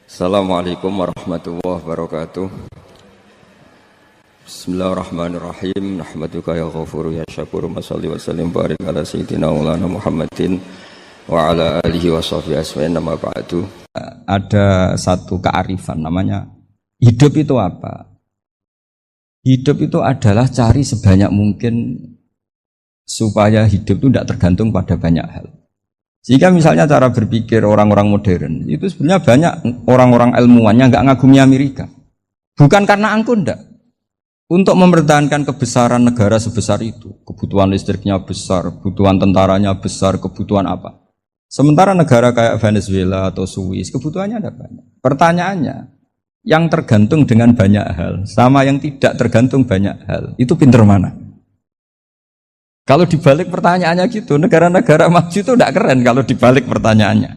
Assalamualaikum warahmatullahi wabarakatuh. Bismillahirrahmanirrahim. Nahmaduka ya ghafuru ya syakuru. Mashalli wa sallim barik ala sayyidina maulana Muhammadin wa ala alihi wa sahbihi asma'in. Nama ba'du. Ada satu kearifan namanya hidup itu apa? Hidup itu adalah cari sebanyak mungkin supaya hidup itu tidak tergantung pada banyak hal. Jika misalnya cara berpikir orang-orang modern itu sebenarnya banyak orang-orang ilmuwan yang nggak ngagumi Amerika, bukan karena angkuh ndak. Untuk mempertahankan kebesaran negara sebesar itu, kebutuhan listriknya besar, kebutuhan tentaranya besar, kebutuhan apa? Sementara negara kayak Venezuela atau Swiss kebutuhannya ada banyak. Pertanyaannya, yang tergantung dengan banyak hal sama yang tidak tergantung banyak hal itu pinter mana? Kalau dibalik pertanyaannya gitu, negara-negara maju itu tidak keren kalau dibalik pertanyaannya.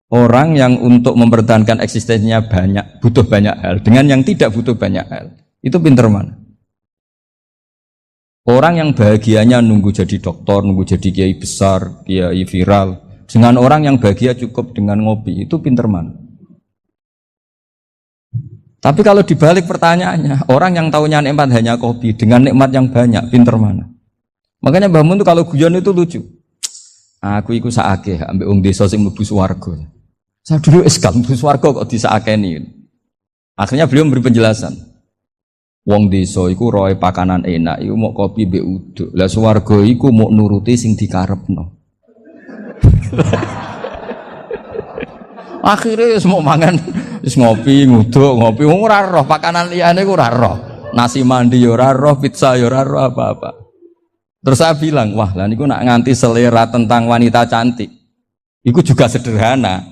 Orang yang untuk mempertahankan eksistensinya banyak, butuh banyak hal, dengan yang tidak butuh banyak hal, itu pinter mana? Orang yang bahagianya nunggu jadi dokter, nunggu jadi kiai besar, kiai viral, dengan orang yang bahagia cukup dengan ngopi, itu pinter mana? Tapi kalau dibalik pertanyaannya, orang yang taunya nikmat hanya kopi, dengan nikmat yang banyak, pinter mana? Makanya Mbah Mun tuh kalau guyon itu lucu. Aku iku sakake ambek wong desa sing mlebu swarga. Saya dulu eskal mlebu swarga kok disakeni. Akhirnya beliau memberi penjelasan. Wong desa iku roe pakanan enak, iku mau kopi mbek uduk. Lah swarga iku mau nuruti sing dikarepno. Akhirnya wis mau mangan, wis ngopi, nguduk, ngopi ora roh pakanan liyane ku ora roh. Nasi mandi ya ora roh, pizza ya ora roh apa-apa. Terus saya bilang, wah lah niku nak nganti selera tentang wanita cantik. Iku juga sederhana.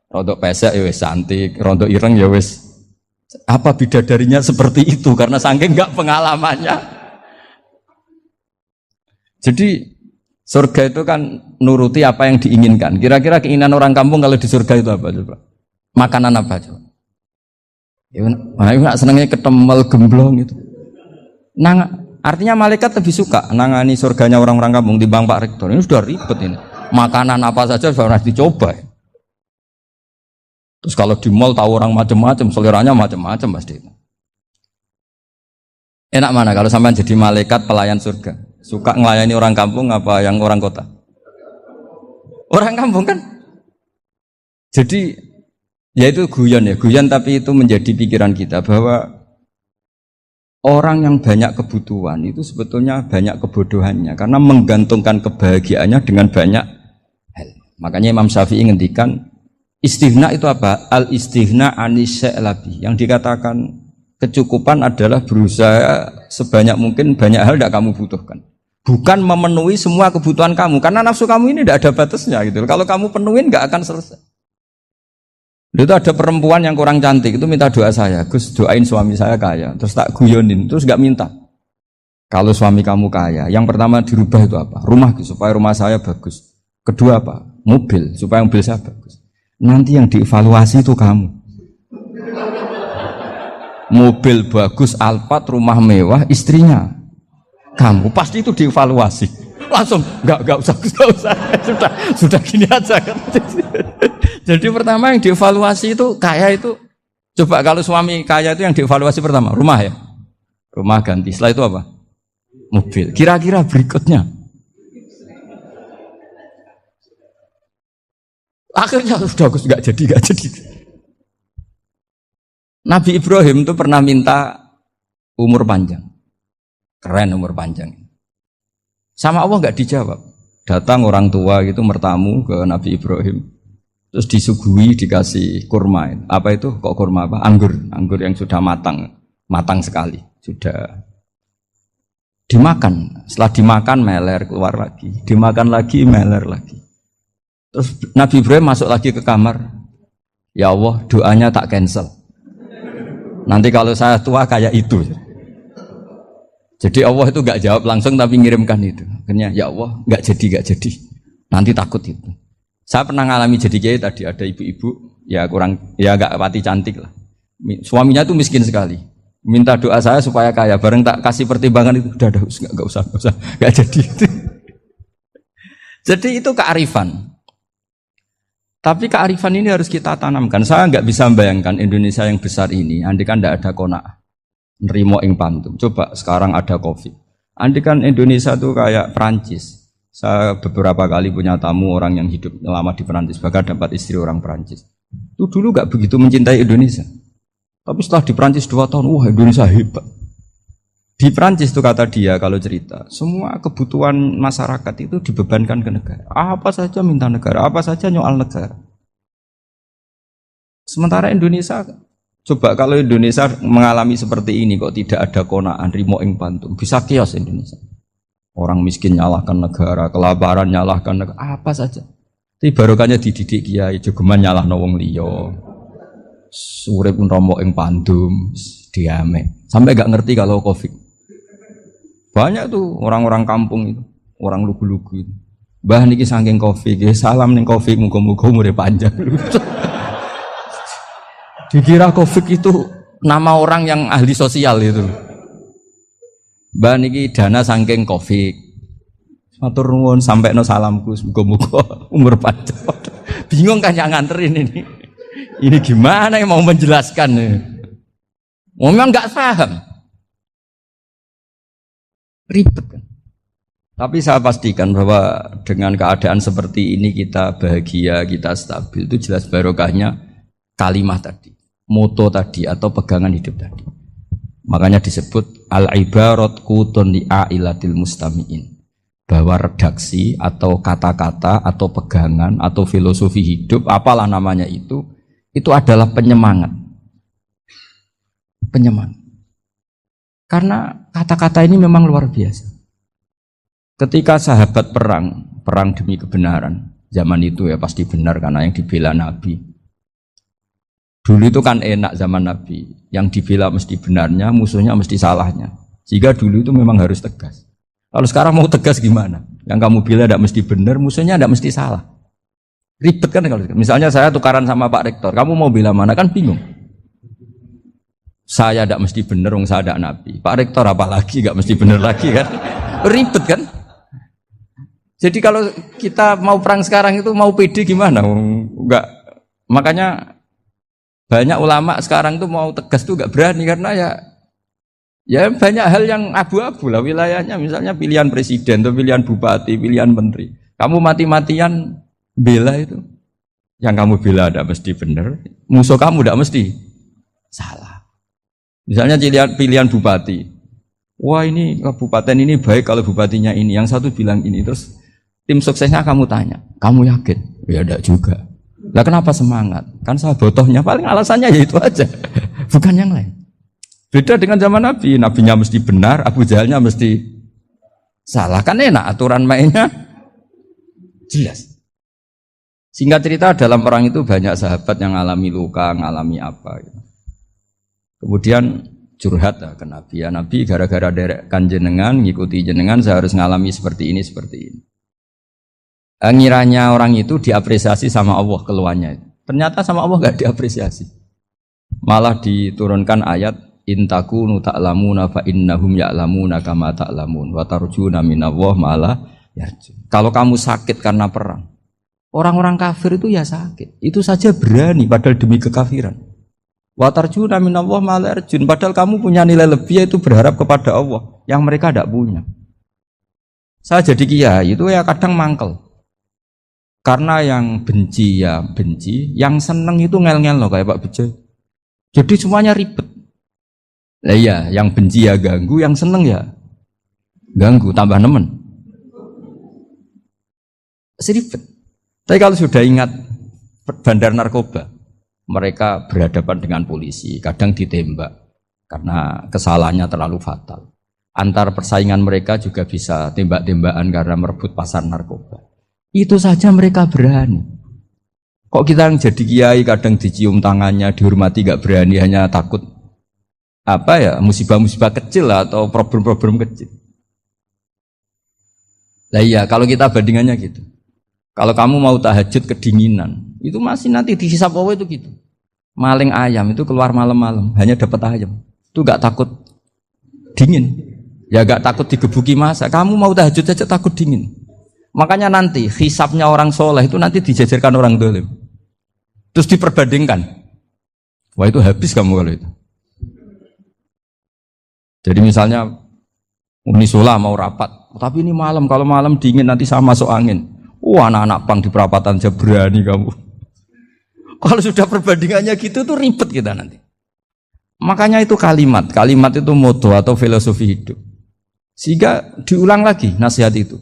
Rontok pesek ya wis cantik, rontok ireng ya wis. Apa bidadarinya seperti itu karena saking enggak pengalamannya. Jadi surga itu kan nuruti apa yang diinginkan. Kira-kira keinginan orang kampung kalau di surga itu apa coba? Makanan apa coba? Ya, nah, itu nak senengnya ketemel gemblong gitu. Artinya malaikat lebih suka nangani surganya orang-orang kampung di Bang Pak Rektor. Ini sudah ribet ini. Makanan apa saja sudah dicoba. Terus kalau di mall tahu orang macam-macam, seleranya macam-macam pasti. Enak mana kalau sampai jadi malaikat pelayan surga? Suka ngelayani orang kampung apa yang orang kota? Orang kampung kan? Jadi ya itu guyon tapi itu menjadi pikiran kita bahwa orang yang banyak kebutuhan itu sebetulnya banyak kebodohannya karena menggantungkan kebahagiaannya dengan banyak hal. Makanya Imam Syafi'i ngendikan istighna itu apa? Al-istighna anisya'i. Yang dikatakan kecukupan adalah berusaha sebanyak mungkin banyak hal tidak kamu butuhkan. Bukan memenuhi semua kebutuhan kamu karena nafsu kamu ini tidak ada batasnya gitu. Kalau kamu penuhin nggak akan selesai. Itu ada perempuan yang kurang cantik itu minta doa saya, Gus doain suami saya kaya, terus tak guyonin, terus gak minta. Kalau suami kamu kaya, yang pertama dirubah itu apa? Rumah supaya rumah saya bagus. Kedua apa? Mobil supaya mobil saya bagus. Nanti yang dievaluasi itu kamu. Mobil bagus, Alphard, rumah mewah, istrinya kamu pasti itu dievaluasi. Langsung nggak usah sudah gini aja kan. Jadi pertama yang dievaluasi itu kaya itu, coba kalau suami kaya itu yang dievaluasi pertama rumah ya, rumah ganti. Setelah itu apa? Mobil. Kira-kira berikutnya, akhirnya sudah nggak jadi. Nabi Ibrahim itu pernah minta umur panjang, keren umur panjang. Sama Allah nggak dijawab. Datang orang tua gitu mertamu ke Nabi Ibrahim. Terus disuguhi dikasih kurma. Apa itu? Kok kurma apa? Anggur yang sudah matang sekali. Sudah dimakan. Setelah dimakan meler keluar lagi. Dimakan lagi meler lagi. Terus Nabi Ibrahim masuk lagi ke kamar. Ya Allah, doanya tak cancel. Nanti kalau saya tua kayak itu. Jadi Allah itu gak jawab langsung tapi ngirimkan itu. Akhirnya ya Allah gak jadi. Nanti takut itu. Saya pernah ngalami jadi kiai tadi, ada ibu-ibu ya gak pati cantik lah. Suaminya itu miskin sekali. Minta doa saya supaya kaya, bareng tak kasih pertimbangan itu udah enggak usah, enggak jadi. Jadi itu kearifan. Tapi kearifan ini harus kita tanamkan. Saya nggak bisa membayangkan Indonesia yang besar ini, andai kan tidak ada qanaah, nerimo ing pantum. Coba sekarang ada Covid. Andai kan Indonesia itu kayak Perancis. Saya beberapa kali punya tamu orang yang hidup lama di Perancis, bahkan dapat istri orang Perancis. Itu dulu nggak begitu mencintai Indonesia. Tapi setelah di Perancis 2 tahun, wah Indonesia hebat. Di Perancis itu kata dia kalau cerita, semua kebutuhan masyarakat itu dibebankan ke negara. Apa saja minta negara, apa saja nyoal negara. Sementara Indonesia, coba kalau Indonesia mengalami seperti ini kok tidak ada qanaah rimo ing pantum, bisa kios Indonesia. Orang miskin nyalahkan negara, kelaparan nyalahkan negara, apa saja. Tapi barokahnya dididik kiai, jogeman nyalahno wong liya. Urip romo ing pandum, diame. Sampai gak ngerti kalau Covid. Banyak tuh orang-orang kampung itu, orang lugu-lugu itu. Mbah niki saking Covid, salam ning Covid, muga-muga umure panjang. Dikira Covid itu nama orang yang ahli sosial itu. Mbah niki dana saking Covid. Matur nuwun sampekno salamku, muga-muga umur panjang. Bingung kan yang nganterin ini. Ini gimana yang mau menjelaskan? Memang nggak paham. Ribet kan. Tapi saya pastikan bahwa dengan keadaan seperti ini kita bahagia, kita stabil, itu jelas barokahnya kalimat tadi, moto tadi atau pegangan hidup tadi. Makanya disebut al-ibarat qutun li ailatil mustami'in, bahwa redaksi atau kata-kata atau pegangan atau filosofi hidup, apalah namanya itu adalah penyemangat. Penyemangat. Karena kata-kata ini memang luar biasa. Ketika sahabat perang demi kebenaran, zaman itu ya pasti benar karena yang dibela Nabi. Dulu itu kan enak zaman Nabi, yang dibela mesti benarnya, musuhnya mesti salahnya. Jika dulu itu memang harus tegas. Kalau sekarang mau tegas gimana? Yang kamu bela tidak mesti benar, musuhnya tidak mesti salah. Ribet kan kalau misalnya saya tukaran sama Pak Rektor, kamu mau bela mana kan bingung. Saya tidak mesti benar, saya tidak Nabi. Pak Rektor apalagi tidak mesti benar lagi kan? Ribet kan? Jadi kalau kita mau perang sekarang itu mau pede gimana? Enggak. Makanya banyak ulama sekarang tuh mau tegas tuh enggak berani karena ya banyak hal yang abu-abu lah wilayahnya. Misalnya pilihan presiden atau pilihan bupati, pilihan menteri. Kamu mati-matian bela itu. Yang kamu bela tidak mesti benar, musuh kamu tidak mesti salah. Misalnya pilihan bupati, wah ini kabupaten ini baik kalau bupatinya ini, yang satu bilang ini, terus tim suksesnya kamu tanya, kamu yakin? Ya enggak juga. Lah kenapa semangat? Kan saya botohnya, paling alasannya ya itu aja, bukan yang lain. Beda dengan zaman Nabi, Nabinya mesti benar, Abu Jahalnya mesti salah, kan enak aturan mainnya jelas. Singkat cerita dalam perang itu banyak sahabat yang ngalami luka, ngalami apa gitu. Kemudian curhat ke Nabi, ya Nabi gara-gara derekkan jenengan, ngikuti jenengan saya harus ngalami seperti ini, seperti ini. Ngiranya orang itu diapresiasi sama Allah keluarnya. Ternyata sama Allah gak diapresiasi. Malah diturunkan ayat intakunu ta'lamuna fa innahum ya'lamuna kama ta'lamun wa tarjuna minallah ma'ala yarjun. Kalau kamu sakit karena perang, orang-orang kafir itu ya sakit. Itu saja berani padahal demi kekafiran. Wa tarjuna minallah ma'ala yarjun. Padahal kamu punya nilai lebih yaitu berharap kepada Allah yang mereka tidak punya. Saya jadi kiai itu ya kadang mangkel. Karena yang benci ya benci, yang seneng itu ngel-ngel loh kayak Pak Bejo. Jadi semuanya ribet. Nah iya, yang benci ya ganggu, yang seneng ya ganggu, tambah nemen. Seribet. Tapi kalau sudah ingat bandar narkoba, mereka berhadapan dengan polisi, kadang ditembak karena kesalahannya terlalu fatal. Antar persaingan mereka juga bisa tembak-tembakan karena merebut pasar narkoba. Itu saja mereka berani. Kok kita yang jadi kiai kadang dicium tangannya, dihormati gak berani, hanya takut apa ya, musibah-musibah kecil lah, atau problem-problem kecil. Lah iya, kalau kita bandingannya gitu. Kalau kamu mau tahajud kedinginan, itu masih nanti dihisab Allah itu gitu. Maling ayam itu keluar malam-malam, hanya dapat ayam. Itu gak takut dingin. Ya gak takut digebuki masa. Kamu mau tahajud saja takut dingin. Makanya nanti hisabnya orang soleh itu nanti dijajarkan orang dolim. Terus diperbandingkan. Wah itu habis kamu kalau itu. Jadi misalnya Unisula mau rapat, tapi ini malam, kalau malam dingin nanti sama masuk angin. Wah anak-anak pang di perapatan aja berani kamu. Kalau sudah perbandingannya gitu tuh ribet kita nanti. Makanya itu kalimat itu moto atau filosofi hidup. Sehingga diulang lagi nasihat itu.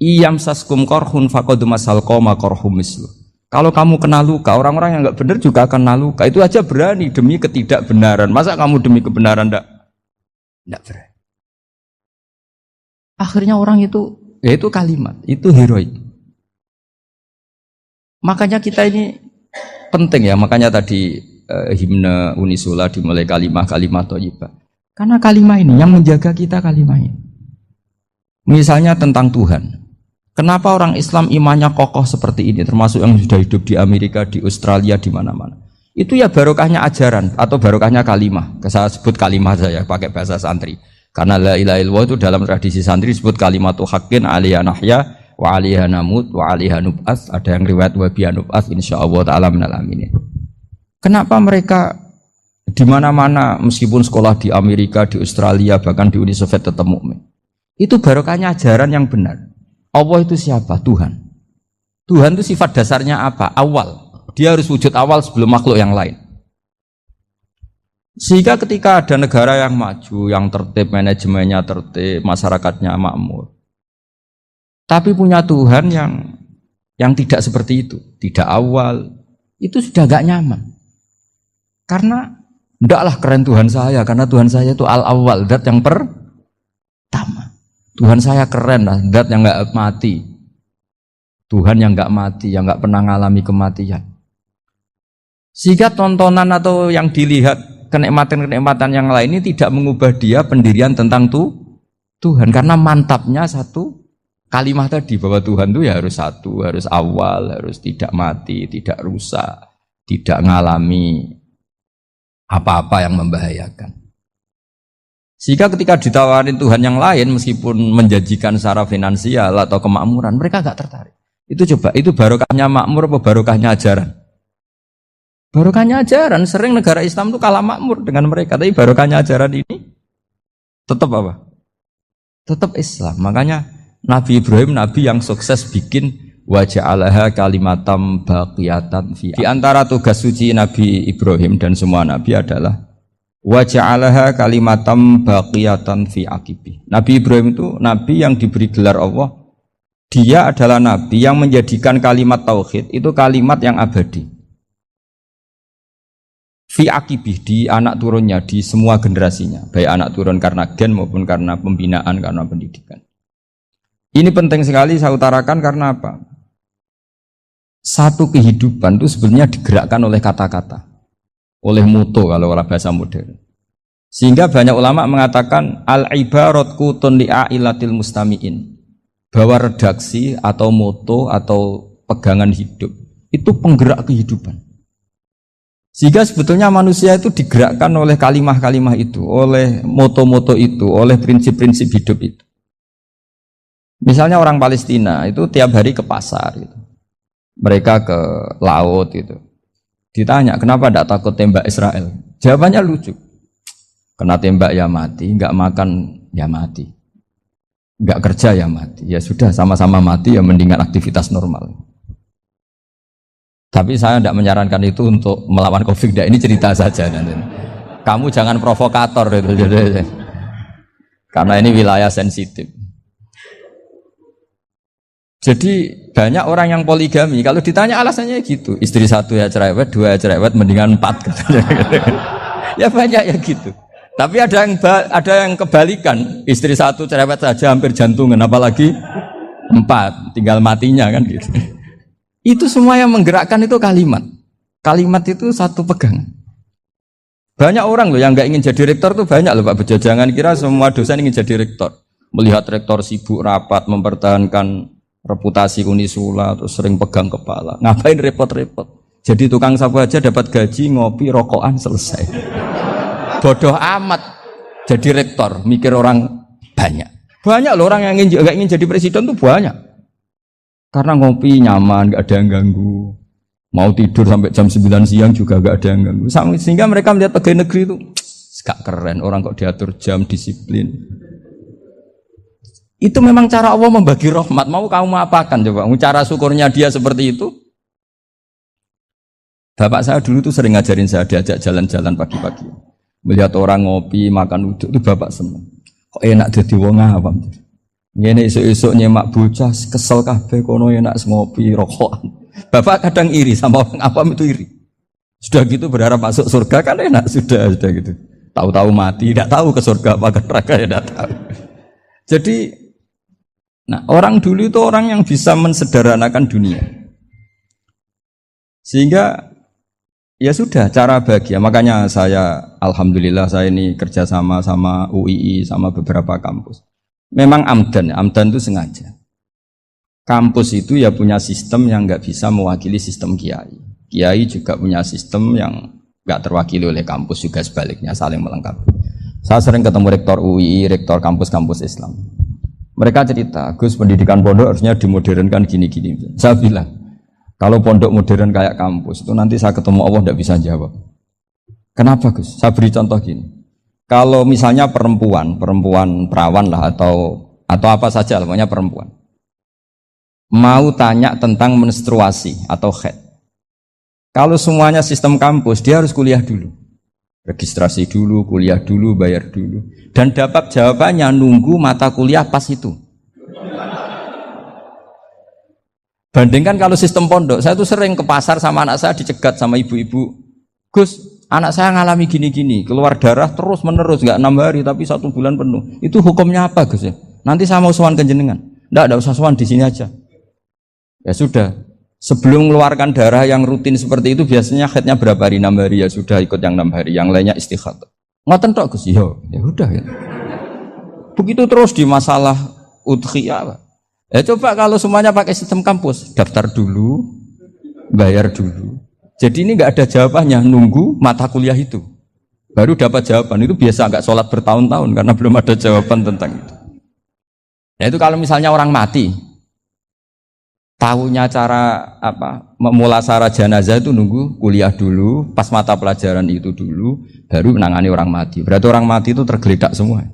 Iyam saskum korhun fakodu masal koma korhum mislu. Kalau kamu kena luka, orang-orang yang nggak benar juga akan kena luka. Itu aja berani demi ketidakbenaran. Masa kamu demi kebenaran enggak berani? Akhirnya orang itu, ya itu kalimat, itu heroik. Makanya kita ini penting ya, makanya tadi himne Unisula dimulai kalimat thayyibah. Karena kalimat ini yang menjaga kita kalimat ini. Misalnya tentang Tuhan. Kenapa orang Islam imannya kokoh seperti ini, termasuk yang sudah hidup di Amerika, di Australia, di mana-mana. Itu ya barokahnya ajaran atau barokahnya kalimah. Saya sebut kalimah saya pakai bahasa santri. Karena la ilaha illallah itu dalam tradisi santri disebut kalimatu haqqin alaiha nahya wa alaiha namut wa alaiha nub'ats. Ada yang riwayat wa biha nub'ats insyaallah taala minal aminin. Kenapa mereka di mana-mana meskipun sekolah di Amerika, di Australia, bahkan di Uni Soviet tetap mukmin? Itu barokahnya ajaran yang benar. Allah itu siapa? Tuhan. Tuhan itu sifat dasarnya apa? Awal. Dia harus wujud awal sebelum makhluk yang lain. Sehingga ketika ada negara yang maju, yang tertib, manajemennya tertib, masyarakatnya makmur, tapi punya Tuhan yang tidak seperti itu, tidak awal, itu sudah gak nyaman. Karena ndaklah keren Tuhan saya, karena Tuhan saya itu al-awwal, zat yang pertama. Tuhan saya keren lah, zat yang gak mati. Tuhan yang gak mati, yang gak pernah mengalami kematian. Sehingga tontonan atau yang dilihat kenikmatan-kenikmatan yang lain ini tidak mengubah dia pendirian tentang Tuhan. Karena mantapnya satu kalimat tadi, bahwa Tuhan itu ya harus satu, harus awal, harus tidak mati, tidak rusak, tidak mengalami apa-apa yang membahayakan. Sehingga ketika ditawarin Tuhan yang lain, meskipun menjanjikan secara finansial atau kemakmuran, mereka gak tertarik. Itu coba, itu barokahnya makmur apa barokahnya ajaran? Barokahnya ajaran. Sering negara Islam itu kalah makmur dengan mereka, tapi barokahnya ajaran ini tetap apa? Tetap Islam. Makanya Nabi Ibrahim, Nabi yang sukses bikin waja'alaha kalimatam baqiyatan fi. Di antara tugas suci Nabi Ibrahim dan semua Nabi adalah waja'alaha kalimatam baqiyatan fi aqibi. Nabi Ibrahim itu Nabi yang diberi gelar Allah. Dia adalah Nabi yang menjadikan kalimat tauhid itu kalimat yang abadi. Fi akibih, di anak turunnya, di semua generasinya, baik anak turun karena gen maupun karena pembinaan, karena pendidikan. Ini penting sekali saya utarakan karena apa? Satu kehidupan itu sebenarnya digerakkan oleh kata-kata, oleh moto kalau bahasa modern. Sehingga banyak ulama mengatakan al-ibarat kutun li'ailatil mustami'in, bahwa redaksi atau moto atau pegangan hidup itu penggerak kehidupan. Sehingga sebetulnya manusia itu digerakkan oleh kalimah-kalimah itu, oleh moto-moto itu, oleh prinsip-prinsip hidup itu. Misalnya orang Palestina itu tiap hari ke pasar gitu. Mereka ke laut gitu. Ditanya, kenapa tidak takut tembak Israel? Jawabannya lucu. Kena tembak ya mati, enggak makan ya mati. Enggak kerja ya mati. Ya sudah, sama-sama mati ya mendingan aktivitas normal. Tapi saya tidak menyarankan itu untuk melawan konflik. Ini cerita saja. Kamu jangan provokator itu. Karena ini wilayah sensitif. Jadi banyak orang yang poligami. Kalau ditanya alasannya gitu, istri satu ya cerewet, dua ya cerewet, mendingan 4 katanya. Ya banyak ya gitu. Tapi ada yang kebalikan, istri satu cerewet saja hampir jantungan, apalagi 4, tinggal matinya kan gitu. Itu semua yang menggerakkan itu kalimat. Kalimat itu satu pegangan. Banyak orang loh yang nggak ingin jadi rektor tuh banyak loh Pak Bejo. Jangan kira semua dosen ingin jadi rektor. Melihat rektor sibuk rapat mempertahankan reputasi Unisula terus sering pegang kepala. Ngapain repot-repot? Jadi tukang sapu aja dapat gaji, ngopi, rokokan selesai. Bodoh amat jadi rektor, mikir orang banyak. Banyak loh orang yang nggak ingin jadi presiden tuh banyak. Karena ngopi nyaman, gak ada yang ganggu. Mau tidur sampai jam 9 siang juga gak ada yang ganggu. Sehingga mereka melihat pegawai negeri itu gak keren, orang kok diatur jam, disiplin. Itu memang cara Allah membagi rahmat. Mau kamu apakan coba? Cara syukurnya dia seperti itu. Bapak saya dulu tuh sering ngajarin saya, diajak jalan-jalan pagi-pagi. Melihat orang ngopi, makan uduk, itu bapak seneng. Kok enak jadi wong awam. Ngene esuk-esuk nyemak bocah kesel kabeh kono enak ngopi, rokokan. Bapak kadang iri sama orang awam itu iri. Sudah gitu berharap masuk surga kan enak sudah gitu. Tahu-tahu mati, tidak tahu ke surga apa ke neraka ya tidak tahu. Jadi, nah orang dulu itu orang yang bisa mensederhanakan dunia. Sehingga ya sudah cara bahagia. Makanya saya alhamdulillah saya ini kerjasama sama UII sama beberapa kampus. Memang amdan itu sengaja. Kampus itu ya punya sistem yang nggak bisa mewakili sistem kiai. Kiai juga punya sistem yang nggak terwakili oleh kampus, juga sebaliknya saling melengkapi. Saya sering ketemu rektor UII, rektor kampus-kampus Islam. Mereka cerita, Gus pendidikan pondok harusnya dimodernkan gini-gini. Saya bilang, kalau pondok modern kayak kampus itu nanti saya ketemu Allah tidak bisa jawab. Kenapa Gus? Saya beri contoh gini. Kalau misalnya perempuan perawan lah atau apa saja, namanya perempuan. Mau tanya tentang menstruasi atau haid. Kalau semuanya sistem kampus, dia harus kuliah dulu. Registrasi dulu, kuliah dulu, bayar dulu. Dan dapat jawabannya nunggu mata kuliah pas itu. Bandingkan kalau sistem pondok, saya tuh sering ke pasar sama anak saya dicegat sama ibu-ibu. Gus, anak saya ngalami gini-gini, keluar darah terus menerus, nggak 6 hari tapi 1 bulan penuh. Itu hukumnya apa Gus ya? Nanti saya mau sowan ke jenengan. Nggak usah sowan di sini aja. Ya sudah, sebelum mengeluarkan darah yang rutin seperti itu biasanya haidnya berapa hari? 6 hari ya sudah ikut yang 6 hari, yang lainnya istikhadah. Ngoten tok Gus, ya udah ya. Begitu terus di masalah udhiyah. Ya coba kalau semuanya pakai sistem kampus, daftar dulu, bayar dulu. Jadi ini nggak ada jawabannya, nunggu mata kuliah itu. Baru dapat jawaban, itu biasa nggak sholat bertahun-tahun karena belum ada jawaban tentang itu. Ya itu kalau misalnya orang mati, tahunya cara memulasara jenazah itu nunggu kuliah dulu, pas mata pelajaran itu dulu, baru menangani orang mati. Berarti orang mati itu tergeledak semua.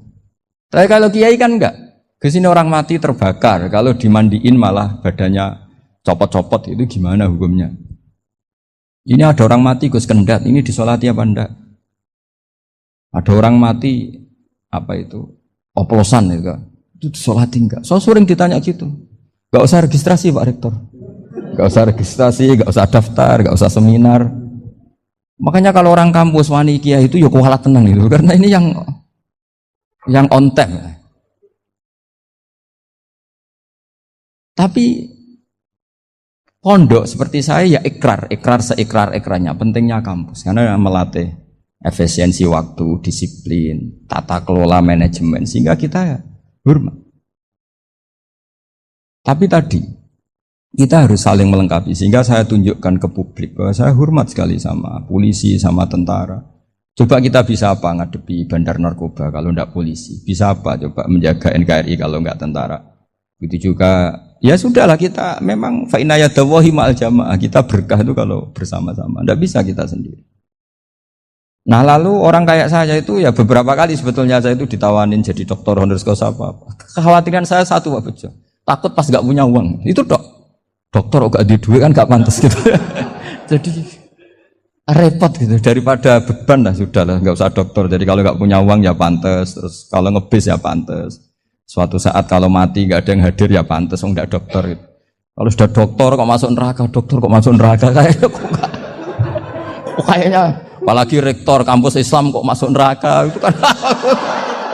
Tapi kalau kiai kan enggak. Kesini orang mati terbakar, kalau dimandiin malah badannya copot-copot, itu gimana hukumnya? Ini ada orang mati Gus Kendat, ini disolati apa enggak? Ada orang mati oplosan itu disolati enggak? So sering ditanya gitu. Gak usah registrasi Pak Rektor, gak usah registrasi, gak usah daftar, gak usah seminar. Makanya kalau orang kampus wani kiai itu ya kualat tenang itu, karena ini yang on time. Tapi pondok seperti saya ya ikrar seikrar-ikrarnya pentingnya kampus karena melatih efisiensi waktu, disiplin, tata kelola manajemen sehingga kita ya hormat. Tapi tadi kita harus saling melengkapi sehingga saya tunjukkan ke publik bahwa saya hormat sekali sama polisi, sama tentara. Coba kita bisa apa ngadepi bandar narkoba kalau enggak polisi? Bisa apa coba menjaga NKRI kalau enggak tentara? Itu juga ya sudahlah kita memang fa inna yadallahi ma'al jamaah. Kita berkah itu kalau bersama-sama. Enggak bisa kita sendiri. Nah lalu orang kayak saya itu ya beberapa kali sebetulnya saya itu ditawanin jadi doktor honoris causa apa. Kekhawatiran saya satu Pak Bejo. Takut pas gak punya uang, itu dokter gak ada duit kan gak pantas gitu. Jadi repot gitu, daripada beban lah sudah lah, gak usah dokter. Jadi kalau gak punya uang ya pantas, terus kalau ngebis ya pantas. Suatu saat kalau mati gak ada yang hadir ya pantas, enggak dokter gitu. Kalau sudah dokter kok masuk neraka, kayaknya apalagi rektor kampus Islam kok masuk neraka itu kan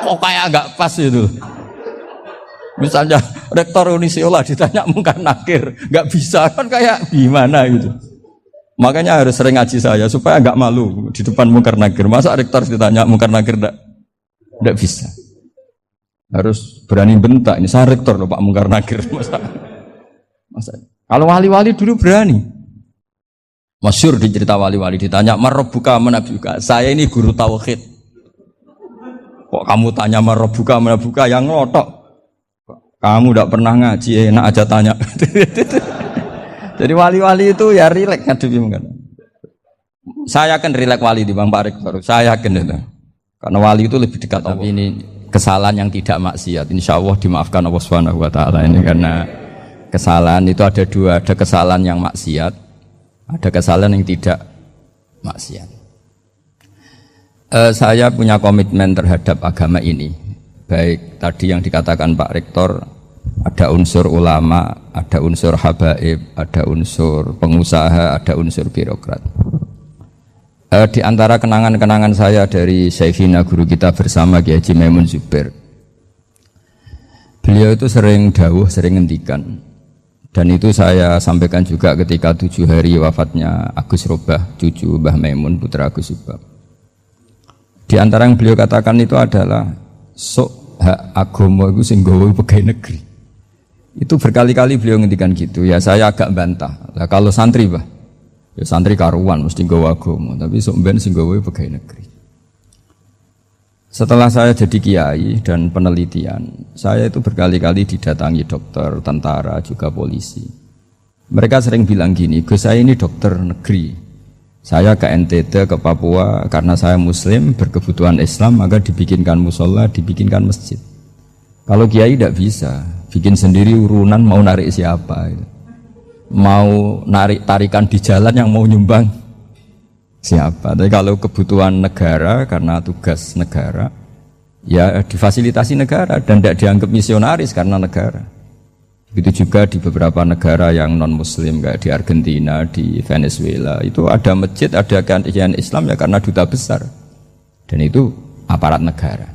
kok kayak gak pas itu. Misalnya rektor Unisiola ditanya mungkar nakir, nggak bisa kan kayak gimana gitu. Makanya harus sering ngaji saya supaya nggak malu di depan mungkar nakir. Masa rektor ditanya mungkar nakir nggak bisa. Harus berani bentak. Ini saya rektor loh Pak mungkar nakir. Masa. Kalau wali-wali dulu berani. Masyhur di cerita wali-wali ditanya marabbuka manabuka. Saya ini guru tauhid. Kok kamu tanya marabbuka manabuka yang ngotok? Kamu tidak pernah ngaji, enak aja tanya. Jadi wali-wali itu ya rileks ngadepi mungkin. Saya akan rileks wali di Bang Parik baru. Saya akan itu. Karena wali itu lebih dekat. Tapi ini kesalahan yang tidak maksiat. Insya Allah dimaafkan Allah Subhanahu Wa Taala ini karena kesalahan itu ada dua. Ada kesalahan yang maksiat, ada kesalahan yang tidak maksiat. Saya punya komitmen terhadap agama ini. Baik tadi yang dikatakan Pak Rektor, ada unsur ulama, ada unsur habaib, ada unsur pengusaha, ada unsur birokrat. Di antara kenangan-kenangan saya dari Syekhina guru kita bersama Kiai Haji Maimun Zubair, beliau itu sering dawuh, sering ngendikan, dan itu saya sampaikan juga ketika 7 hari wafatnya Agus Robah, cucu Mbah Maimun, putra Agus Robah. Di antara yang beliau katakan itu adalah sok hak agama itu sing gawe pegawai negeri. Itu berkali-kali beliau ngendikan gitu. Ya saya agak bantah. Lah kalau santri, Bah, ya santri karuan mesti gawe agama, tapi sok ben sing gawe pegawai negeri. Setelah saya jadi kiai dan penelitian, saya itu berkali-kali didatangi dokter, tentara, juga polisi. Mereka sering bilang gini, Gus saya ini dokter negeri. Saya ke NTT, ke Papua, karena saya muslim, berkebutuhan Islam, maka dibikinkan musola, dibikinkan masjid. Kalau kiai tidak bisa, bikin sendiri urunan mau narik siapa. Mau narik tarikan di jalan yang mau nyumbang siapa. Tapi kalau kebutuhan negara, karena tugas negara, ya difasilitasi negara dan tidak dianggap misionaris karena negara. Begitu juga di beberapa negara yang non-muslim kayak di Argentina, di Venezuela, itu ada masjid, ada kajian Islam ya karena duta besar. Dan itu aparat negara.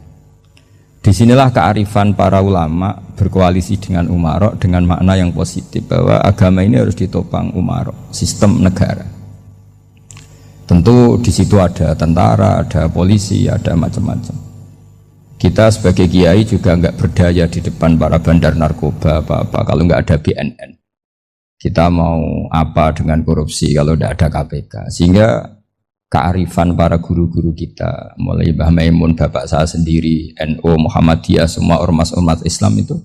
Disinilah kearifan para ulama berkoalisi dengan umarok dengan makna yang positif bahwa agama ini harus ditopang umarok, sistem negara. Tentu di situ ada tentara, ada polisi, ada macam-macam. Kita sebagai kiai juga enggak berdaya di depan para bandar narkoba apa-apa kalau enggak ada BNN. Kita mau apa dengan korupsi kalau enggak ada KPK. Sehingga kearifan para guru-guru kita, mulai Mbah Maimun, bapak saya sendiri, NU, Muhammadiyah, semua ormas-ormas Islam itu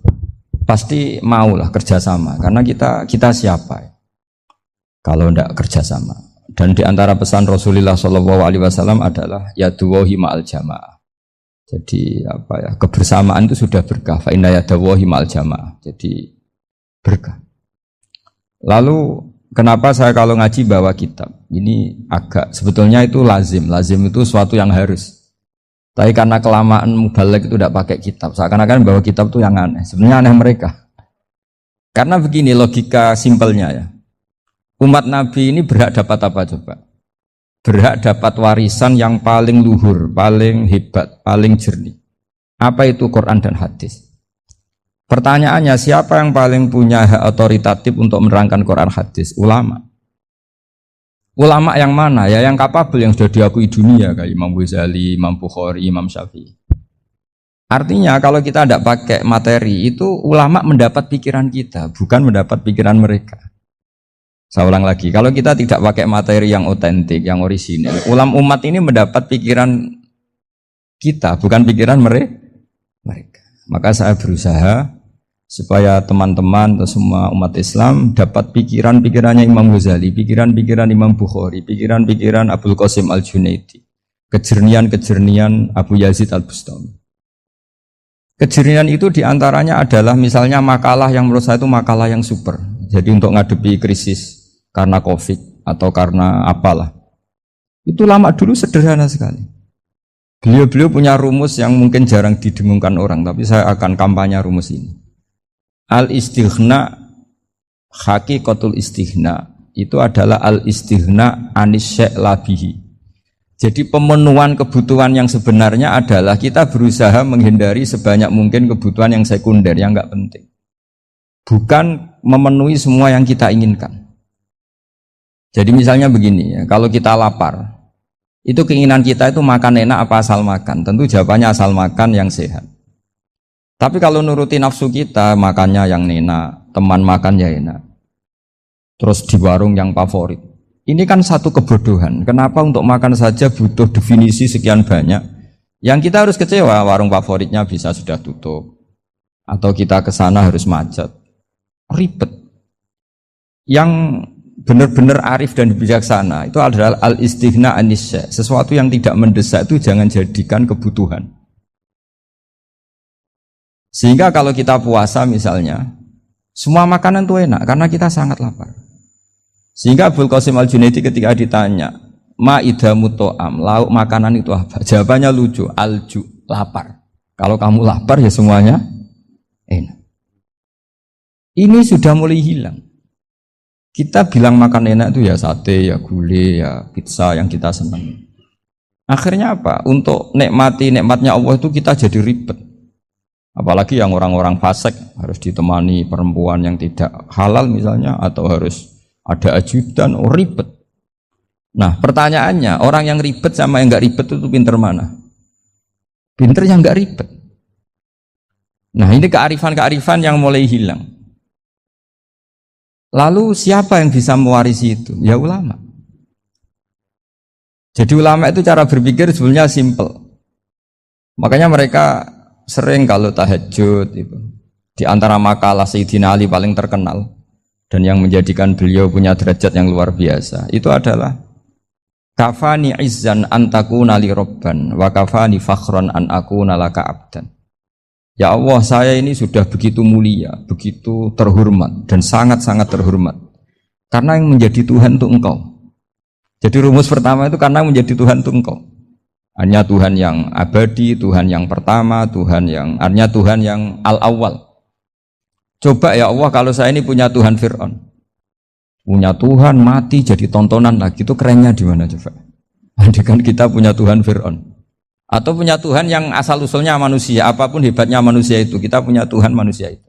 pasti maulah kerjasama. Karena kita siapa kalau enggak kerjasama. Dan di antara pesan Rasulullah SAW adalah yaduwahi ma'al jamaah. Jadi apa ya, kebersamaan itu sudah berkah. Fa inna yadawahi ma'al jamaah. Jadi berkah. Lalu kenapa saya kalau ngaji bawa kitab? Ini agak sebetulnya itu lazim. Lazim itu suatu yang harus. Tapi karena kelamaan mubalek itu tidak pakai kitab. Seakan-akan bawa kitab itu yang aneh. Sebenarnya aneh mereka. Karena begini logika simpelnya ya. Umat Nabi ini berhak dapat apa coba? Berhak dapat warisan yang paling luhur, paling hebat, paling jernih. Apa itu Quran dan hadis? Pertanyaannya, siapa yang paling punya hak otoritatif untuk menerangkan Quran hadis? Ulama. Ulama yang mana? Ya yang kapabel, yang sudah diakui dunia, kayak Imam Ghazali, Imam Bukhari, Imam Syafi'i. Artinya kalau kita tidak pakai materi, itu ulama mendapat pikiran kita, bukan mendapat pikiran mereka. Saya ulang lagi, kalau kita tidak pakai materi yang otentik, yang orisinil, umat ini mendapat pikiran kita, bukan pikiran mereka. Maka saya berusaha supaya teman-teman atau semua umat Islam dapat pikiran-pikirannya Imam Ghazali, pikiran-pikiran Imam Bukhari, pikiran-pikiran Abdul Qasim Al-Junaidi, kejernian-kejernian Abu Yazid Al-Bustami. Kejernian itu diantaranya adalah misalnya makalah yang menurut saya itu makalah yang super. Jadi untuk ngadepi krisis karena COVID atau karena apalah, itu lama dulu sederhana sekali. Beliau punya rumus yang mungkin jarang didengungkan orang, tapi saya akan kampanye rumus ini. Al-istighna, haqiqatul istighna, itu adalah al-istighna anis syai' labihi. Jadi pemenuhan kebutuhan yang sebenarnya adalah kita berusaha menghindari sebanyak mungkin kebutuhan yang sekunder, yang enggak penting. Bukan memenuhi semua yang kita inginkan. Jadi misalnya begini ya, kalau kita lapar, itu keinginan kita itu makan enak apa asal makan? Tentu jawabannya asal makan yang sehat. Tapi kalau nuruti nafsu kita, makannya yang enak, teman makan ya enak. Terus di warung yang favorit. Ini kan satu kebodohan. Kenapa untuk makan saja butuh definisi sekian banyak? Yang kita harus kecewa, warung favoritnya bisa sudah tutup. Atau kita ke sana harus macet. Ribet. yang benar-benar arif dan bijaksana itu adalah al-istighna anisya. Sesuatu yang tidak mendesak itu jangan jadikan kebutuhan. Sehingga kalau kita puasa misalnya, semua makanan itu enak karena kita sangat lapar. Sehingga Abul Qasim Al-Junaidi ketika ditanya, ma'idamu to'am, lauk makanan itu apa? Jawabannya lucu, alju, lapar. Kalau kamu lapar ya semuanya enak. Ini sudah mulai hilang. Kita bilang makan enak itu ya sate, ya gulai, ya pizza yang kita senang. Akhirnya apa? Untuk nikmati nikmatnya Allah itu kita jadi ribet. Apalagi yang orang-orang fasik harus ditemani perempuan yang tidak halal misalnya, atau harus ada ajudan, ribet. Nah pertanyaannya, orang yang ribet sama yang nggak ribet itu pinter mana? Pinter yang nggak ribet. Nah ini kearifan-kearifan yang mulai hilang. Lalu siapa yang bisa mewarisi itu? Ya ulama. Jadi ulama itu cara berpikir sebenarnya simple. Makanya mereka sering kalau tahajud itu, di antara makalah Sayyidina Ali paling terkenal dan yang menjadikan beliau punya derajat yang luar biasa itu adalah kafani izzan antakuna li robban wa kafani fakhron an akuna laka abdan. Ya Allah, saya ini sudah begitu mulia, begitu terhormat dan sangat-sangat terhormat karena yang menjadi Tuhan itu Engkau. Jadi rumus pertama itu karena menjadi Tuhan itu Engkau. Hanya Tuhan yang abadi, Tuhan yang pertama, hanya Tuhan yang al-awwal. Coba ya Allah, kalau saya ini punya Tuhan Fir'aun, punya Tuhan mati jadi tontonan lagi, itu kerennya di mana coba? Andaikan kita punya Tuhan Fir'aun. Atau punya Tuhan yang asal usulnya manusia, apapun hebatnya manusia itu, kita punya Tuhan manusia itu.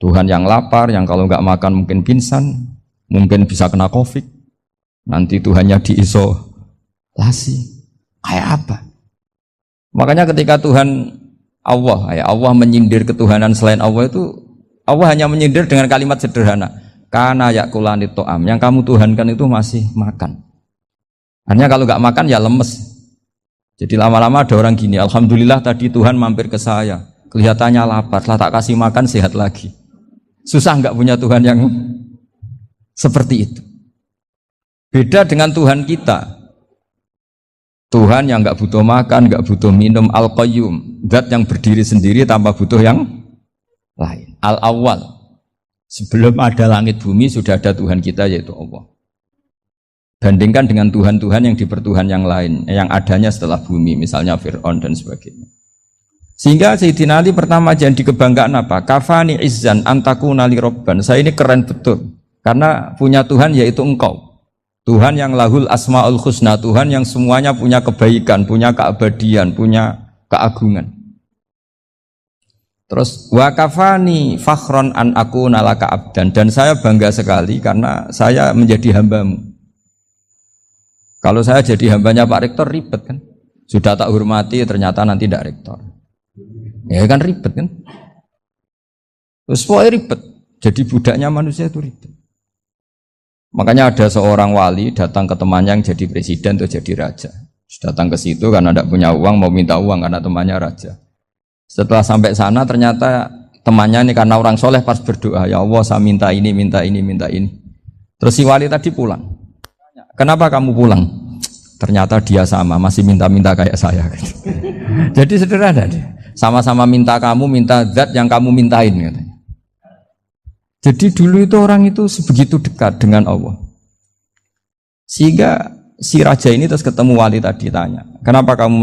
Tuhan yang lapar, yang kalau nggak makan mungkin pingsan, mungkin bisa kena COVID, nanti Tuhannya diisolasi, kayak apa? Makanya ketika Tuhan Allah menyindir ketuhanan selain Allah itu, Allah hanya menyindir dengan kalimat sederhana, kana yakulani to'am, yang kamu tuhankan itu masih makan. Hanya kalau nggak makan ya lemes. Jadi lama-lama ada orang gini, alhamdulillah tadi Tuhan mampir ke saya, kelihatannya lapar, setelah tak kasih makan sehat lagi. Susah nggak punya Tuhan yang seperti itu. Beda dengan Tuhan kita, Tuhan yang nggak butuh makan, nggak butuh minum, al-qayyum, zat yang berdiri sendiri tanpa butuh yang lain, al-awwal. Sebelum ada langit bumi sudah ada Tuhan kita yaitu Allah. Bandingkan dengan Tuhan-Tuhan yang dipertuhan yang lain, yang adanya setelah bumi, misalnya Fir'aun dan sebagainya. Sehingga Sayyidina Ali pertama jadi kebanggaan apa? Kafani izzan antakuna li robban. Saya ini keren betul, karena punya Tuhan yaitu Engkau. Tuhan yang lahul asma'ul husna, Tuhan yang semuanya punya kebaikan, punya keabadian, punya keagungan. Terus wa kafani fakhron an akuna laka abdan, dan saya bangga sekali karena saya menjadi hambamu. Kalau saya jadi hambanya Pak Rektor ribet kan, sudah tak hormati ternyata nanti tidak rektor, ya kan ribet kan. Terus pokoknya ribet, jadi budaknya manusia itu ribet. Makanya ada seorang wali datang ke temannya yang jadi presiden atau jadi raja, datang ke situ karena tidak punya uang, mau minta uang karena temannya raja. Setelah sampai sana ternyata temannya ini karena orang soleh pas berdoa, ya Allah saya minta ini, minta ini, minta ini. Terus si wali tadi pulang. Kenapa kamu pulang? Ternyata dia sama, masih minta-minta kayak saya. Jadi sederhana dia. Sama-sama minta kamu, minta zat yang kamu mintain. Katanya. Jadi dulu itu orang itu sebegitu dekat dengan Allah. Sehingga si raja ini terus ketemu wali tadi tanya, kenapa kamu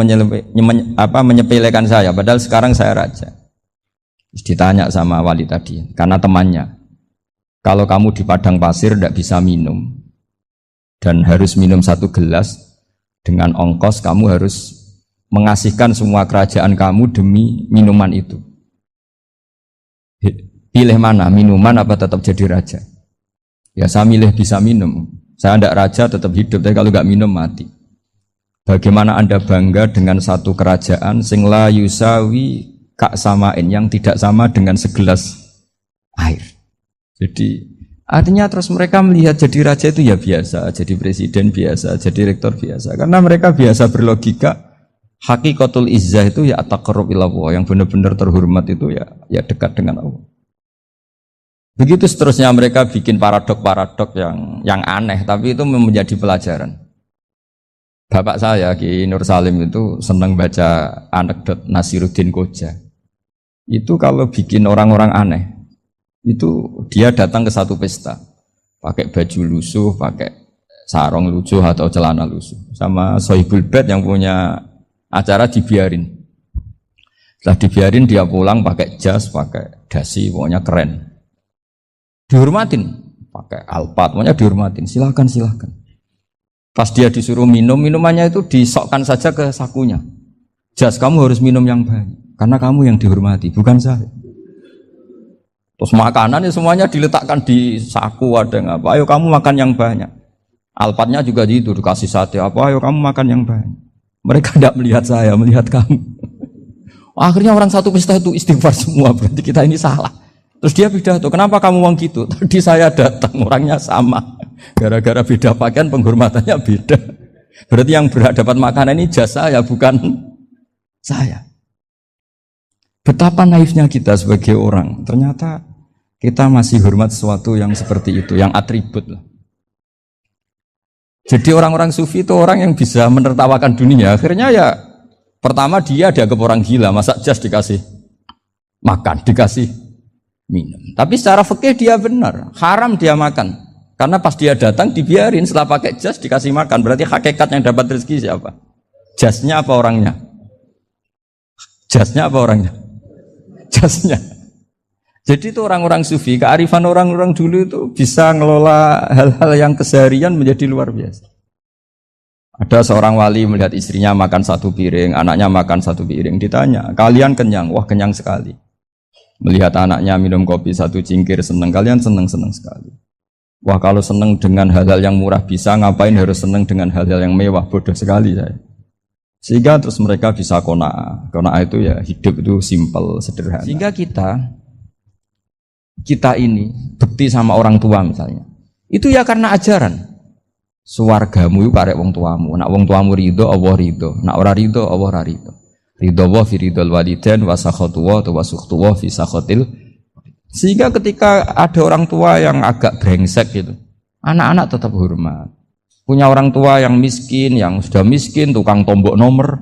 menyepelekan saya? Padahal sekarang saya raja. Terus ditanya sama wali tadi, karena temannya. Kalau kamu di padang pasir tidak bisa minum, dan harus minum 1 gelas, dengan ongkos kamu harus mengasihkan semua kerajaan kamu demi minuman itu. Pilih mana, minuman apa tetap jadi raja? Ya saya milih bisa minum. Saya tidak raja tetap hidup, tapi kalau nggak minum mati. Bagaimana Anda bangga dengan satu kerajaan sing la yusawi kak samain, yang tidak sama dengan segelas air. Jadi artinya terus mereka melihat jadi raja itu ya biasa, jadi presiden biasa, jadi rektor biasa. Karena mereka biasa berlogika, hakikatul izzah itu ya taqarrub ila Allah, yang benar-benar terhormat itu ya dekat dengan Allah. Begitu seterusnya mereka bikin paradok-paradok yang aneh, tapi itu menjadi pelajaran. Bapak saya Ki Nur Salim itu senang baca anekdot Nasiruddin Koja. Itu kalau bikin orang-orang aneh, itu dia datang ke satu pesta, pakai baju lusuh, pakai sarung lusuh atau celana lusuh, sama Sohibul Bait yang punya acara dibiarin. Setelah dibiarin dia pulang pakai jas, pakai dasi, pokoknya keren. Dihormatin, pakai alpat, pokoknya dihormatin. Silakan. Pas dia disuruh minum, minumannya itu disokkan saja ke sakunya. Jas, kamu harus minum yang banyak, karena kamu yang dihormati, bukan saya. Terus makanan ya semuanya diletakkan di saku, ada yang apa, ayo kamu makan yang banyak. Alpatnya juga gitu, dikasih sate, apa, ayo kamu makan yang banyak. Mereka tidak melihat saya, melihat kamu. Akhirnya orang satu pesta itu istighfar semua, berarti kita ini salah. Terus dia pidato, kenapa kamu uang gitu? Tadi saya datang, orangnya sama. Gara-gara beda pakaian, penghormatannya beda. Berarti yang berhak dapat makanan ini jasa ya, bukan saya. Betapa naifnya kita sebagai orang. Ternyata kita masih hormat sesuatu yang seperti itu, yang atribut lah. Jadi orang-orang sufi itu orang yang bisa menertawakan dunia. Akhirnya ya, pertama dia dianggap orang gila, masa jas dikasih makan, dikasih minum. Tapi secara fikih dia benar, haram dia makan. Karena pas dia datang dibiarin, setelah pakai jas dikasih makan. Berarti hakikat yang dapat rezeki siapa? Jasnya apa orangnya? Jasnya apa orangnya? Jasnya. Jadi itu orang-orang sufi, kearifan orang-orang dulu itu bisa ngelola hal-hal yang keseharian menjadi luar biasa. Ada seorang wali melihat istrinya makan satu piring, anaknya makan satu piring. Ditanya, kalian kenyang? Wah, kenyang sekali. Melihat anaknya minum kopi satu cingkir, senang. Kalian senang-senang sekali. Wah, kalau senang dengan hal-hal yang murah bisa, ngapain harus senang dengan hal-hal yang mewah? Bodoh sekali saya. Sehingga terus mereka bisa qanaah. Qanaah itu ya hidup itu simpel, sederhana. Sehingga kita ini bekti sama orang tua misalnya. Itu ya karena ajaran. Suwargamu itu karek wong tuamu. Nak wong tuamu ridho, Allah ridho. Nak ora ridho, Allah ora ridho. Ridho wa fi ridhol walidain wa sakhatu wa sukhtu wa fi sakhatil. Sehingga ketika ada orang tua yang agak brengsek gitu, anak-anak tetap hormat. Punya orang tua yang miskin, yang sudah miskin, tukang tombok nomor,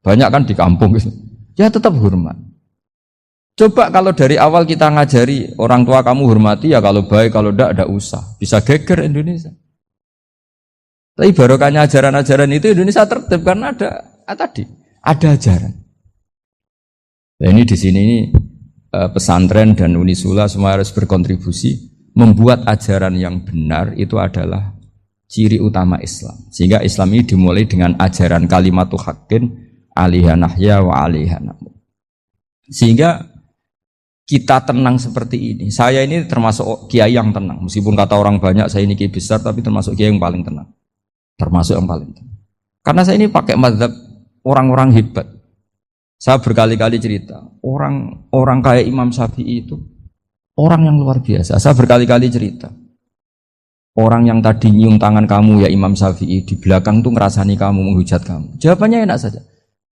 banyak kan di kampung gitu. Ya tetap hormat. Coba kalau dari awal kita ngajari orang tua kamu hormati ya, kalau baik, kalau tidak usah. Bisa geger Indonesia. Tapi barokahnya ajaran-ajaran itu Indonesia tertib karena ada ajaran. Nah ini di sini pesantren dan Unisula semua harus berkontribusi membuat ajaran yang benar itu adalah ciri utama Islam. Sehingga Islam ini dimulai dengan ajaran kalimatul haqqin alaiha nahya wa alaiha namut. Sehingga kita tenang seperti ini. Saya ini termasuk kiai yang tenang. Meskipun kata orang banyak saya ini kiai besar, tapi termasuk kiai yang paling tenang. Termasuk yang paling tenang. Karena saya ini pakai mazhab orang-orang hebat. Saya berkali-kali cerita, orang kayak Imam Syafi'i itu orang yang luar biasa. Saya berkali-kali cerita, orang yang tadi nyium tangan kamu ya Imam Syafi'i, di belakang tuh ngerasani kamu, menghujat kamu. Jawabannya enak saja.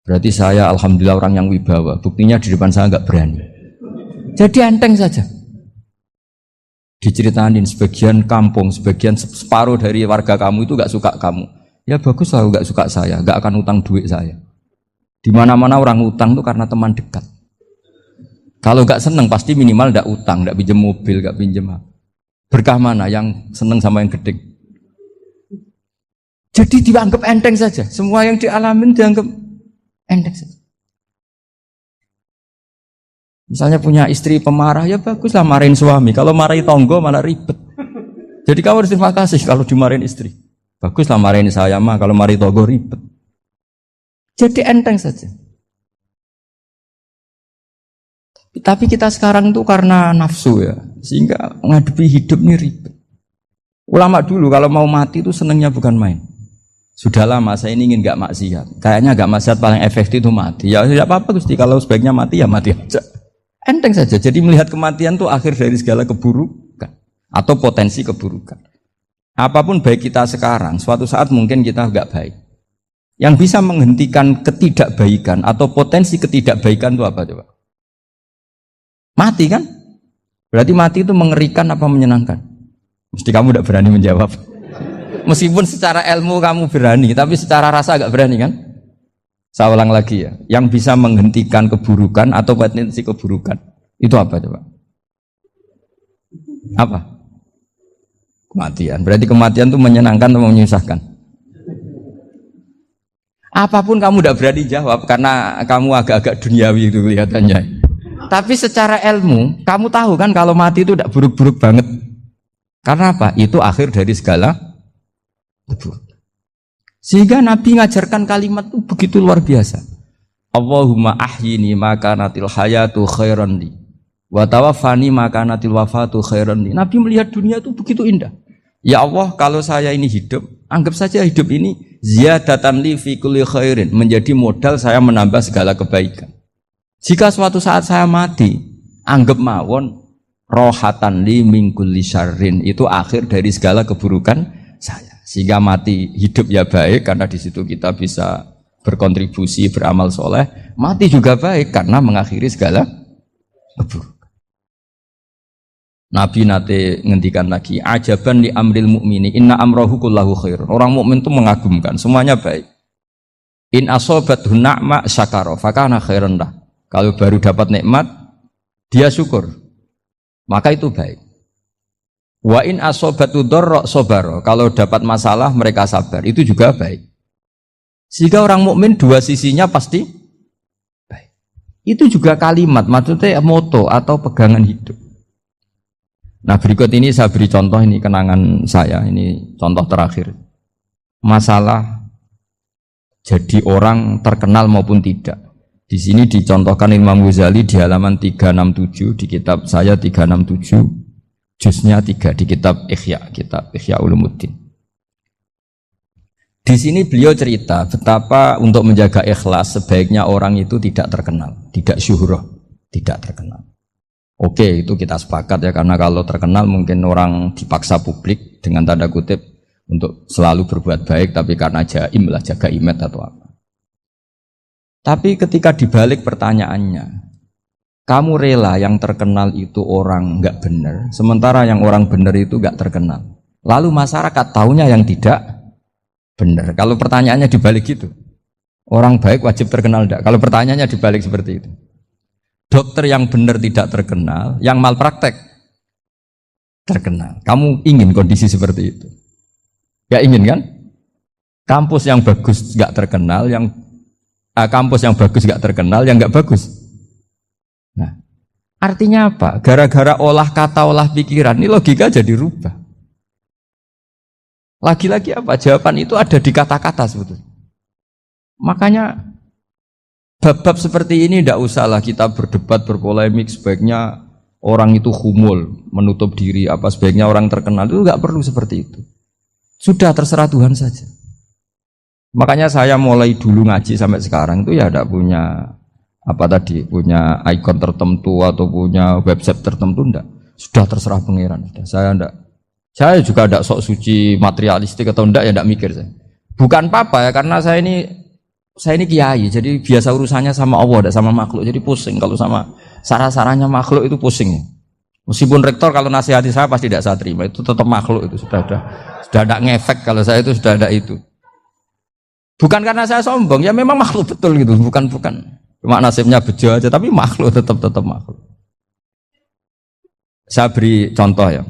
Berarti saya alhamdulillah orang yang wibawa. Buktinya di depan saya nggak berani. Jadi enteng saja. Diceritain sebagian kampung, sebagian separuh dari warga kamu itu nggak suka kamu. Ya bagus lah nggak suka saya, nggak akan utang duit saya. Di mana-mana orang utang tuh karena teman dekat. Kalau nggak seneng pasti minimal nggak utang, nggak pinjam mobil, nggak pinjam. Berkah mana yang seneng sama yang gede? Jadi dianggap enteng saja. Semua yang dialamin dianggap enteng saja. Misalnya punya istri pemarah, ya baguslah marahin suami. Kalau marahin tonggo malah ribet. Jadi kamu harus terima kasih kalau dimarahin istri. Baguslah marahin saya mah, kalau marahin tonggo ribet. Jadi enteng saja. Tapi kita sekarang tuh karena nafsu ya, sehingga menghadapi hidup ini ribet. Ulama dulu kalau mau mati itu senengnya bukan main. Sudah lama saya ini ingin gak maksiat. Kayaknya gak maksiat paling efektif itu mati. Ya tidak apa-apa Gusti, kalau sebaiknya mati ya mati aja. Enteng saja. Jadi melihat kematian itu akhir dari segala keburukan atau potensi keburukan. Apapun baik kita sekarang, suatu saat mungkin kita gak baik. Yang bisa menghentikan ketidakbaikan atau potensi ketidakbaikan itu apa coba? Mati kan? Berarti mati itu mengerikan apa menyenangkan? Mesti kamu tidak berani menjawab. Meskipun secara ilmu kamu berani, tapi secara rasa agak berani kan? Saya ulang lagi ya, yang bisa menghentikan keburukan atau potensi keburukan itu apa coba? Apa? Kematian. Berarti kematian itu menyenangkan atau menyusahkan? Apapun kamu tidak berani jawab karena kamu agak-agak duniawi itu kelihatannya. Tapi secara ilmu, kamu tahu kan kalau mati itu tidak buruk-buruk banget. Karena apa? Itu akhir dari segala keburukan. Sehingga Nabi ngajarkan kalimat itu begitu luar biasa. Allahumma ahyini maka natil hayatu khairan li wa tawaffani maka natil wafatu khairan li. Nabi melihat dunia itu begitu indah. Ya Allah, kalau saya ini hidup, anggap saja hidup ini ziyadatan li fi kulli khairin, menjadi modal saya menambah segala kebaikan. Jika suatu saat saya mati, anggap mawon rohatan li min kulli syarrin, itu akhir dari segala keburukan saya. Sehingga mati hidup ya baik karena di situ kita bisa berkontribusi beramal soleh. Mati juga baik karena mengakhiri segala keburukan. Nabi nate ngendikan lagi, ajaban li amril mukmini inna amrohu kullahu khair. Orang mukmin itu mengagumkan, semuanya baik. In asobathu na'ma syakara fakana khairan lah. Kalau baru dapat nikmat, dia syukur, maka itu baik. Wa in asobatu dharra sabara, kalau dapat masalah mereka sabar, itu juga baik. Sehingga orang mukmin dua sisinya pasti baik. Itu juga kalimat, maksudnya moto atau pegangan hidup. Nah berikut ini saya beri contoh, ini kenangan saya, ini contoh terakhir. Masalah jadi orang terkenal maupun tidak. Di sini dicontohkan Imam Ghazali di halaman 367 di kitab saya 367. Juznya 3 di kitab Ihya Ulumuddin. Di sini beliau cerita betapa untuk menjaga ikhlas sebaiknya orang itu tidak terkenal, tidak syuhrah, tidak terkenal. Oke, itu kita sepakat ya, karena kalau terkenal mungkin orang dipaksa publik dengan tanda kutip untuk selalu berbuat baik, tapi karena jaim lah, jaga image atau apa. Tapi ketika dibalik pertanyaannya, kamu rela yang terkenal itu orang nggak benar, sementara yang orang benar itu nggak terkenal. Lalu masyarakat taunya yang tidak benar. Kalau pertanyaannya dibalik gitu, orang baik wajib terkenal enggak? Kalau pertanyaannya dibalik seperti itu, dokter yang benar tidak terkenal, yang malpraktek terkenal. Kamu ingin kondisi seperti itu? Gak ingin kan? Kampus yang bagus nggak terkenal, kampus yang bagus nggak terkenal, yang nggak bagus. Nah, artinya apa? Gara-gara olah kata, olah pikiran, ini logika jadi rubah. Lagi-lagi apa? Jawaban itu ada di kata-kata sebetulnya. Makanya bab-bab seperti ini tidak usahlah kita berdebat, berpolemik. Sebaiknya orang itu humul, menutup diri. Apa sebaiknya orang terkenal itu nggak perlu seperti itu. Sudah terserah Tuhan saja. Makanya saya mulai dulu ngaji sampai sekarang itu ya tidak punya punya ikon tertentu atau punya website tertentu, enggak. Sudah terserah pangeran. Saya juga tidak sok suci materialistik atau enggak, ya enggak mikir saya. Bukan apa-apa ya, karena saya ini kiai, jadi biasa urusannya sama Allah, tidak sama makhluk. Jadi pusing kalau sama sarah-sarahnya makhluk itu pusing. Meskipun rektor kalau nasihati saya pasti tidak saya terima, itu tetap makhluk, itu sudah tidak ngefek kalau saya itu sudah ada itu. Bukan karena saya sombong, ya memang makhluk betul gitu, bukan. Cuma nasibnya bejo aja, tapi makhluk tetap makhluk. Saya beri contoh ya.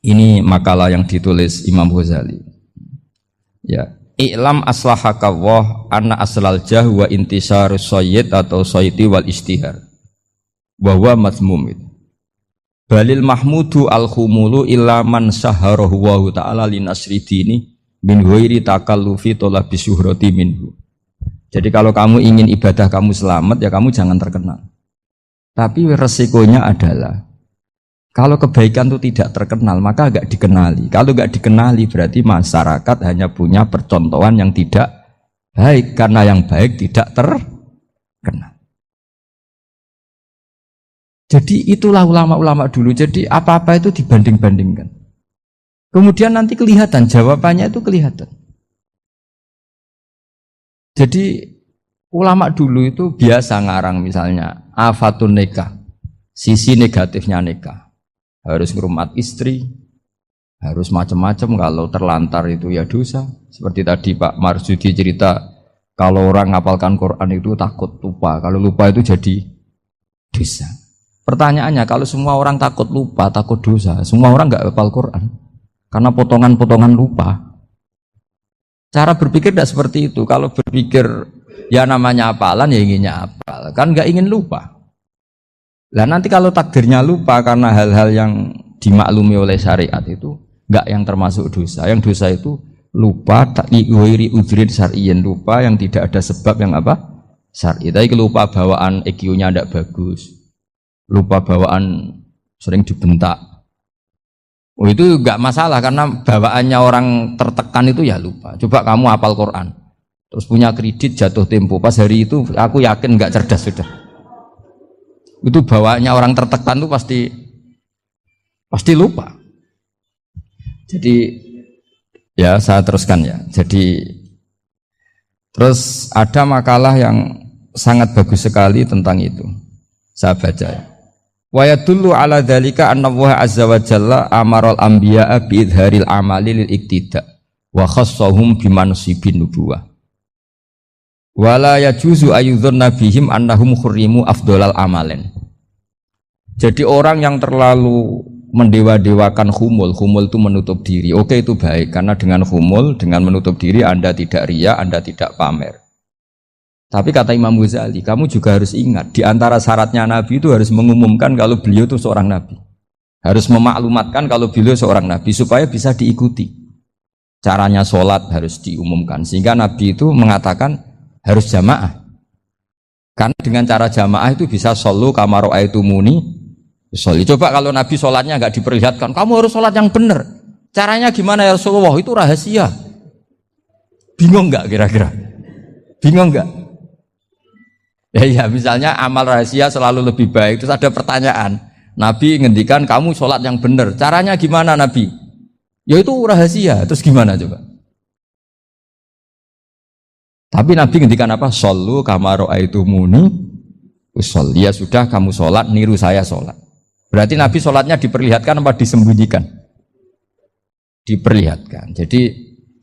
Ini makalah yang ditulis Imam Ghazali. Ya, i'lam aslahakallah anna aslal jah wa intisarus sayyid atau sayyidi wal istihar. Wa huwa mazmum. Balil mahmudu al-khumulu illa man saharahu wa ta'ala li nasri dini min ghairi takallufi talabi syuhrati minhu. Jadi kalau kamu ingin ibadah kamu selamat, ya kamu jangan terkenal. Tapi resikonya adalah kalau kebaikan itu tidak terkenal, maka agak dikenali. Kalau agak dikenali berarti masyarakat hanya punya percontohan yang tidak baik, karena yang baik tidak terkenal. Jadi itulah ulama-ulama dulu. Jadi apa-apa itu dibanding-bandingkan. Kemudian nanti kelihatan, jawabannya itu kelihatan. Jadi ulama dulu itu biasa ngarang misalnya afatun nikah, sisi negatifnya nikah. harus ngrumat istri, harus macam-macam. Kalau terlantar itu ya dosa. Seperti tadi Pak Marsudi cerita, kalau orang ngapalkan Quran itu takut lupa. Kalau lupa itu jadi dosa. Pertanyaannya, kalau semua orang takut lupa, takut dosa, semua orang nggak hafal Quran karena potongan-potongan lupa. Cara berpikir tidak seperti itu. Kalau berpikir ya namanya hafalan ya inginnya hafal, kan nggak ingin lupa. Lah nanti kalau takdirnya lupa karena hal-hal yang dimaklumi oleh syariat itu nggak yang termasuk dosa. Yang dosa itu lupa tak liwiri udrin syar'iyyin, lupa yang tidak ada sebab yang apa? Syar'i. Tapi lupa bawaan EQ-nya tidak bagus. Lupa bawaan sering dibentak. Oh itu enggak masalah karena bawaannya orang tertekan itu ya lupa. Coba kamu hafal Quran, terus punya kredit jatuh tempo, pas hari itu aku yakin enggak cerdas sudah. Itu bawaannya orang tertekan itu pasti lupa. Jadi ya saya teruskan ya. Jadi terus ada makalah yang sangat bagus sekali tentang itu. Saya baca ya. Wa yadullu ala dzalika anna Allah azza wa jalla amaral anbiya'a bi idharil amali lil iktida wa khassahum bi mansibin nubuwah. Wa la yajuzu ayyudhanna bihim annahum khurrimu afdhalal amalen. Jadi orang yang terlalu mendewa-dewakan khumul itu menutup diri. Oke itu baik karena dengan khumul, dengan menutup diri Anda tidak riya, Anda tidak pamer. Tapi kata Imam Ghazali, kamu juga harus ingat, di antara syaratnya Nabi itu harus mengumumkan kalau beliau itu seorang Nabi. Harus memaklumatkan kalau beliau seorang Nabi, supaya bisa diikuti. Caranya sholat harus diumumkan, sehingga Nabi itu mengatakan harus jamaah. Karena dengan cara jamaah itu bisa shollu kama ra'aitumuni sholli. Coba kalau Nabi sholatnya nggak diperlihatkan, kamu harus sholat yang benar. Caranya gimana ya Rasulullah? Itu rahasia. Bingung nggak kira-kira? Bingung nggak? Ya misalnya amal rahasia selalu lebih baik. Terus ada pertanyaan, Nabi ngendikan kamu sholat yang benar, caranya gimana Nabi? Ya itu rahasia. Terus gimana coba? Tapi Nabi ngendikan apa? Shollu kama ra'aitumuni usolli. Ya sudah kamu sholat, niru saya sholat. Berarti Nabi sholatnya diperlihatkan apa disembunyikan? Diperlihatkan. Jadi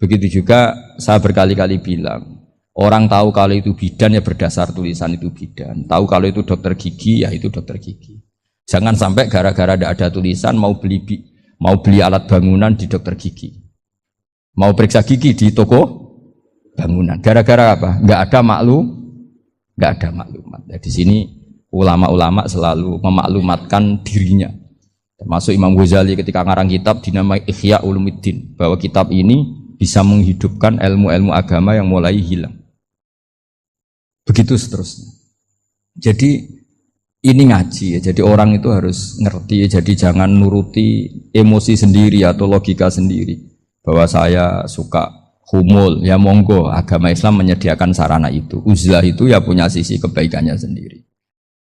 begitu juga saya berkali-kali bilang, orang tahu kalau itu bidan ya berdasar tulisan itu bidan. Tahu kalau itu dokter gigi ya itu dokter gigi. Jangan sampai gara-gara tidak ada tulisan mau beli alat bangunan di dokter gigi. Mau periksa gigi di toko bangunan. Gara-gara apa? Nggak ada maklumat. Nah, di sini ulama-ulama selalu memaklumatkan dirinya. Termasuk Imam Ghazali ketika ngarang kitab dinamai Ihya Ulumuddin, bahwa kitab ini bisa menghidupkan ilmu-ilmu agama yang mulai hilang. Begitu seterusnya. Jadi ini ngaji ya. Jadi orang itu harus ngerti. Jadi jangan nuruti emosi sendiri atau logika sendiri. Bahwa saya suka humul, ya monggo. Agama Islam menyediakan sarana itu. Uzlah itu ya punya sisi kebaikannya sendiri.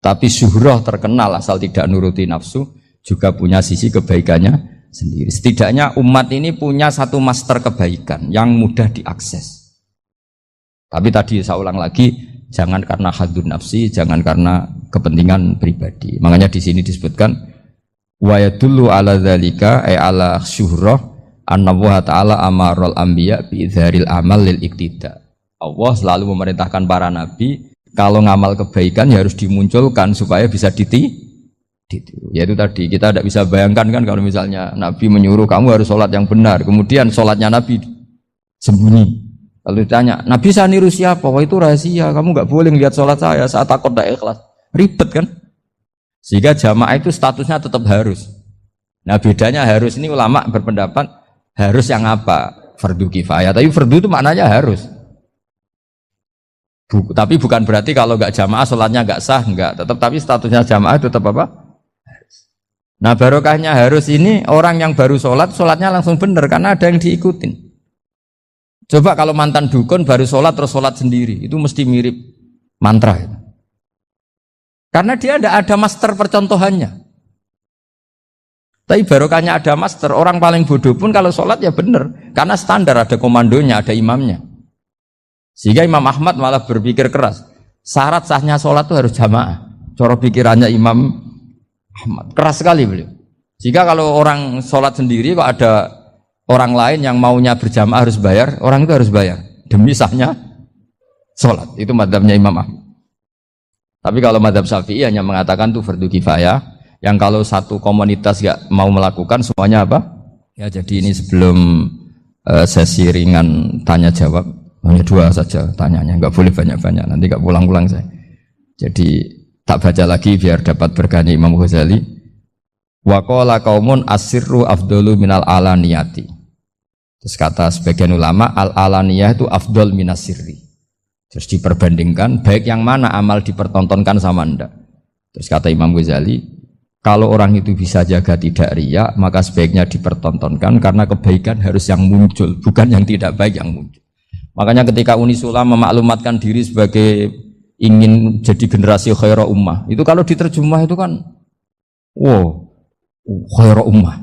Tapi syuhrah terkenal asal tidak nuruti nafsu juga punya sisi kebaikannya sendiri. Setidaknya umat ini punya satu master kebaikan yang mudah diakses. Tapi tadi saya ulang lagi, jangan karena hadzun nafsi, jangan karena kepentingan pribadi. Makanya di sini disebutkan wa yadullu ala dzalika ay ala syuhrah anna wa ta'ala amaral anbiya bi idharil amal lil iktida. Allah selalu memerintahkan para nabi kalau ngamal kebaikan ya harus dimunculkan supaya bisa ditiru. Yaitu tadi kita tidak bisa bayangkan kan kalau misalnya Nabi menyuruh kamu harus sholat yang benar, kemudian sholatnya Nabi sembunyi. Lalu ditanya, Nabi saya niru siapa? Wah itu rahasia, kamu nggak boleh lihat sholat saya takut tidak ikhlas. Ribet kan? Sehingga jamaah itu statusnya tetap harus. Nah bedanya harus ini ulama berpendapat harus yang apa? Fardu kifayah. Tapi fardu itu maknanya harus. Tapi bukan berarti kalau nggak jamaah sholatnya nggak sah, nggak. Tetap tapi statusnya jamaah tetap apa? Nah barokahnya harus ini orang yang baru sholatnya langsung benar karena ada yang diikutin. Coba kalau mantan dukun baru sholat terus sholat sendiri, itu mesti mirip mantra. Karena dia tidak ada master percontohannya. Tapi barokahnya ada master, orang paling bodoh pun kalau sholat ya benar. Karena standar ada komandonya, ada imamnya. Sehingga Imam Ahmad malah berpikir keras. Syarat sahnya sholat itu harus jamaah. Cara pikirannya Imam Ahmad keras sekali beliau. Jika kalau orang sholat sendiri kok ada orang lain yang maunya berjamaah harus bayar, orang itu harus bayar demi sahnya sholat. Itu madzhabnya Imam Ahmad. Tapi kalau madzhab Syafi'i hanya mengatakan itu fardu kifayah, yang kalau satu komunitas gak mau melakukan semuanya apa? Ya jadi ini sebelum sesi ringan tanya jawab, hanya 2 saja tanyanya, nggak boleh banyak-banyak, nanti nggak pulang-pulang saya. Jadi tak baca lagi biar dapat berkahnya Imam Ghazali. Wa qala qaumun asirru afdalu minal alaniyati. Terus kata sebagian ulama al alaniyah itu afdal minas sirri. Terus diperbandingkan baik yang mana amal dipertontonkan sama ndak. Terus kata Imam Ghazali, kalau orang itu bisa jaga tidak riya, maka sebaiknya dipertontonkan karena kebaikan harus yang muncul, bukan yang tidak baik yang muncul. Makanya ketika Unisula memaklumatkan diri sebagai ingin jadi generasi khairah ummah, itu kalau diterjemah itu kan wow, khairah ummah,